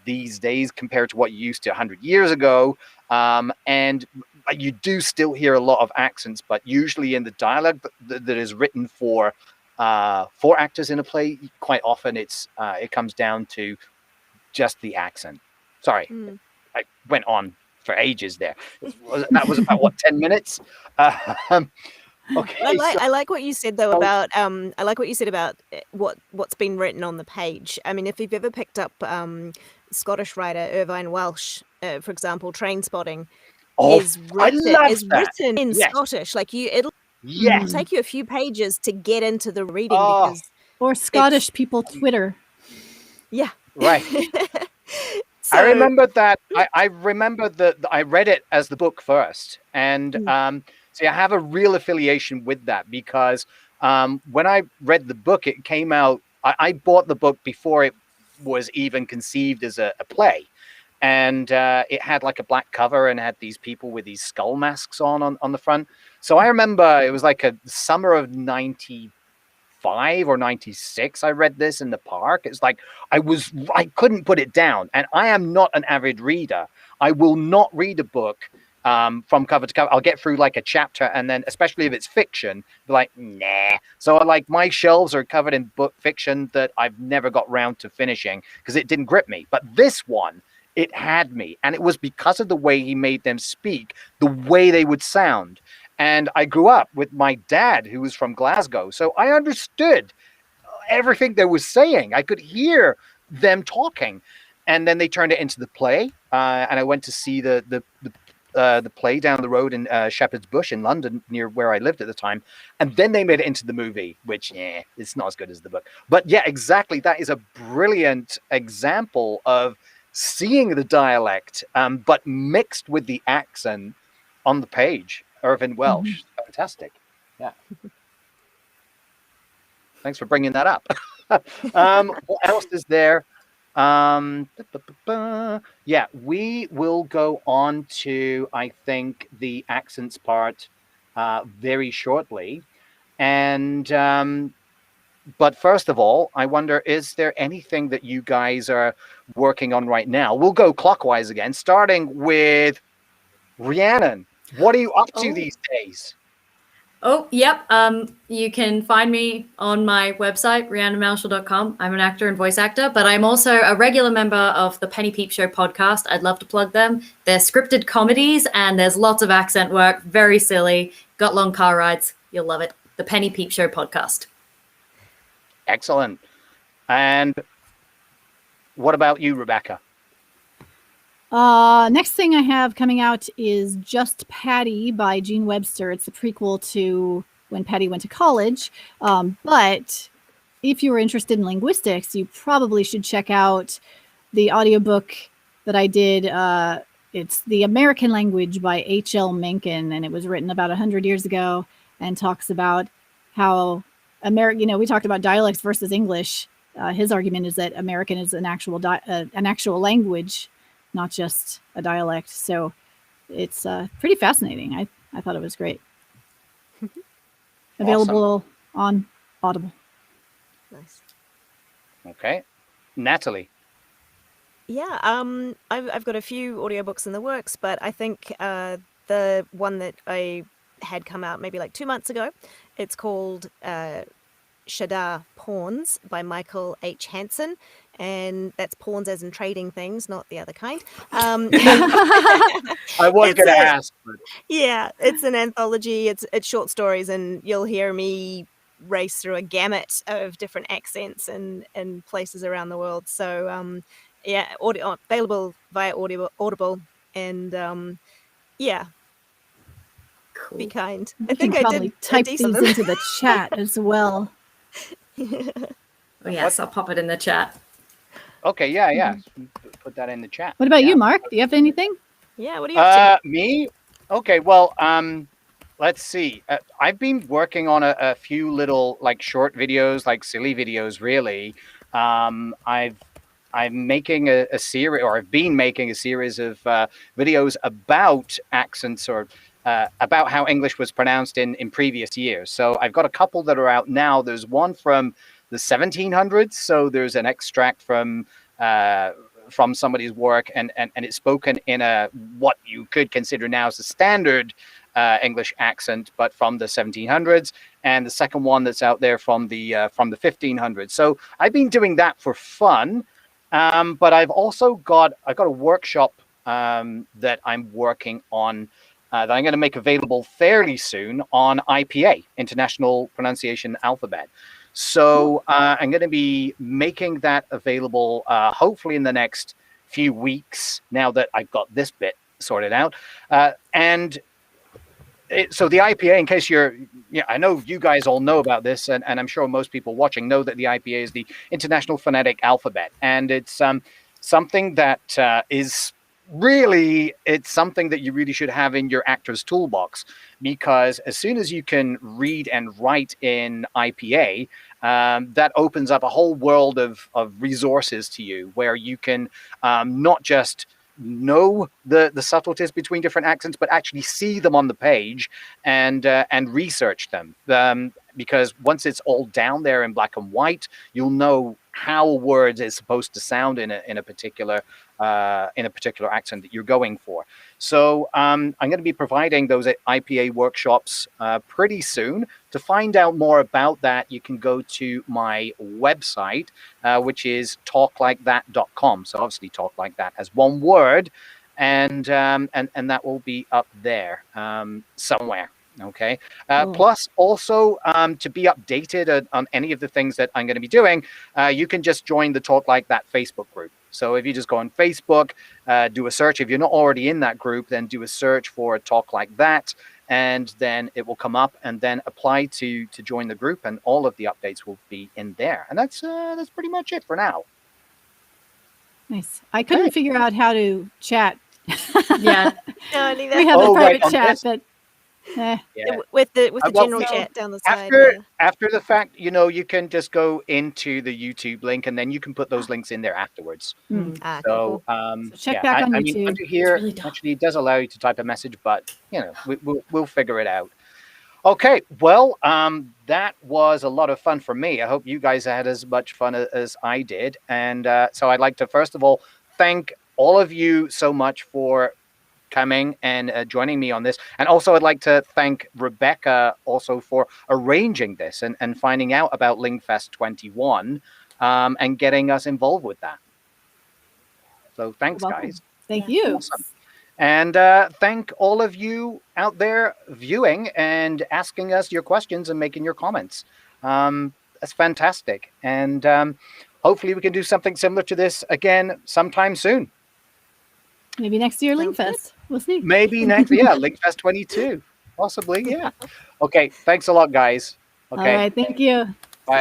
these days compared to what you used to 100 years ago. And you do still hear a lot of accents, but usually in the dialogue that is written for actors in a play, quite often it comes down to just the accent. Sorry, I went on for ages there. That was about what, 10 minutes? Okay. I like what you said though about I like what you said about what's been written on the page. I mean, if you've ever picked up Scottish writer Irvine Welsh, for example, Train Spotting is written in Scottish. Like it'll take you a few pages to get into the reading because or Scottish people Twitter. Yeah. Right. I remember that. I remember that I read it as the book first, and see, I have a real affiliation with that because when I read the book, it came out. I bought the book before it was even conceived as a play, and it had like a black cover and had these people with these skull masks on the front. So I remember it was like a summer of 95 or 96. I read this in the park. It's like I couldn't put it down, and I am not an avid reader. I will not read a book from cover to cover. I'll get through like a chapter, and then especially if it's fiction, be like, nah. So like my shelves are covered in book fiction that I've never got round to finishing because it didn't grip me. But this one, it had me, and it was because of the way he made them speak, the way they would sound. And I grew up with my dad, who was from Glasgow, so I understood everything they were saying. I could hear them talking. And then they turned it into the play, and I went to see the play down the road in Shepherd's Bush in London, near where I lived at the time. And then they made it into the movie, which, it's not as good as the book. But yeah, exactly. That is a brilliant example of seeing the dialect, but mixed with the accent on the page. Irvine Welsh. Fantastic. Yeah. Thanks for bringing that up. What else is there? Yeah, we will go on to, I think, the accents part very shortly. And but first of all, I wonder, is there anything that you guys are working on right now? We'll go clockwise again, starting with Rhiannon. What are you up to these days? Oh, yep. You can find me on my website, rhiannonmarshall.com. I'm an actor and voice actor, but I'm also a regular member of the Penny Peep Show podcast. I'd love to plug them. They're scripted comedies, and there's lots of accent work. Very silly. Got long car rides. You'll love it. The Penny Peep Show podcast. Excellent. And what about you, Rebecca? Next thing I have coming out is Just Patty by Gene Webster. It's a prequel to When Patty Went to College. But if you were interested in linguistics, you probably should check out the audiobook that I did. It's The American Language by H.L. Mencken, and it was written about 100 years ago and talks about how we talked about dialects versus English. His argument is that American is an actual language, not just a dialect. So it's pretty fascinating. I thought it was great. Available on Audible. Nice. Okay. Natalie. Yeah, I've got a few audiobooks in the works, but I think the one that I had come out maybe like 2 months ago, it's called Shadar Pawns by Michael H. Hansen, and that's pawns as in trading things, not the other kind. I was It's going to a- ask, but Yeah, it's an anthology. It's short stories, and you'll hear me race through a gamut of different accents and places around the world. So yeah, available via Audible, and yeah, be Cool. kind. I We can think I probably did a type decent. these into the chat as well. Oh, yes, I'll pop it in the chat. okay, yeah. Put that in the chat. What about Yeah. you, Mark? Do you have anything? Yeah, what are you up to? Me? Okay, well, let's see. I've been working on a few little like short videos, like silly videos, really. I'm making a series, or I've been making a series of videos about accents or about how English was pronounced in previous years. So I've got a couple that are out now. There's one from the 1700s. So there's an extract from somebody's work, and it's spoken in a what you could consider now as a standard English accent, but from the 1700s. And the second one that's out there from the 1500s. So I've been doing that for fun, but I've got a workshop that I'm working on. That I'm going to make available fairly soon on IPA, International Pronunciation Alphabet. So I'm going to be making that available hopefully in the next few weeks, now that I've got this bit sorted out. So the IPA, in case I know you guys all know about this, and I'm sure most people watching know that the IPA is the International Phonetic Alphabet, and it's something that is really, it's something that you really should have in your actor's toolbox, because as soon as you can read and write in IPA, that opens up a whole world of resources to you, where you can not just know the subtleties between different accents, but actually see them on the page and research them. Because once it's all down there in black and white, you'll know how a word is supposed to sound in a particular accent that you're going for. So I'm going to be providing those IPA workshops pretty soon. To find out more about that, you can go to my website, which is talklikethat.com. So obviously, talk like that as one word, and that will be up there somewhere. Okay. Cool. Plus, also to be updated on any of the things that I'm going to be doing, you can just join the Talk Like That Facebook group. So if you just go on Facebook, do a search. If you're not already in that group, then do a search for Talk Like That, and then it will come up, and then apply to join the group, and all of the updates will be in there. And that's pretty much it for now. Nice. I couldn't figure out how to chat. Yeah. No, neither. We have a private on chat, this? but Yeah. With the Well, general no, chat down the side. Yeah. After the fact, you can just go into the YouTube link, and then you can put those links in there afterwards. Ah, So, cool. So check back on I YouTube. mean, under here, really dumb. actually, it does allow you to type a message, but we'll figure it out. Okay, well, that was a lot of fun for me. I hope you guys had as much fun as I did, and so I'd like to first of all thank all of you so much for coming and joining me on this. And also I'd like to thank Rebecca also for arranging this and finding out about Lingfest 21 and getting us involved with that. So thanks, You're welcome. guys. Thank Yeah. you. Awesome. And thank all of you out there viewing and asking us your questions and making your comments. That's fantastic. And hopefully we can do something similar to this again sometime soon. Maybe next year, Sounds good. Lingfest. We'll see. Maybe next, Linkfest 22, possibly, yeah. Okay, thanks a lot, guys. Okay. All right. Thank you.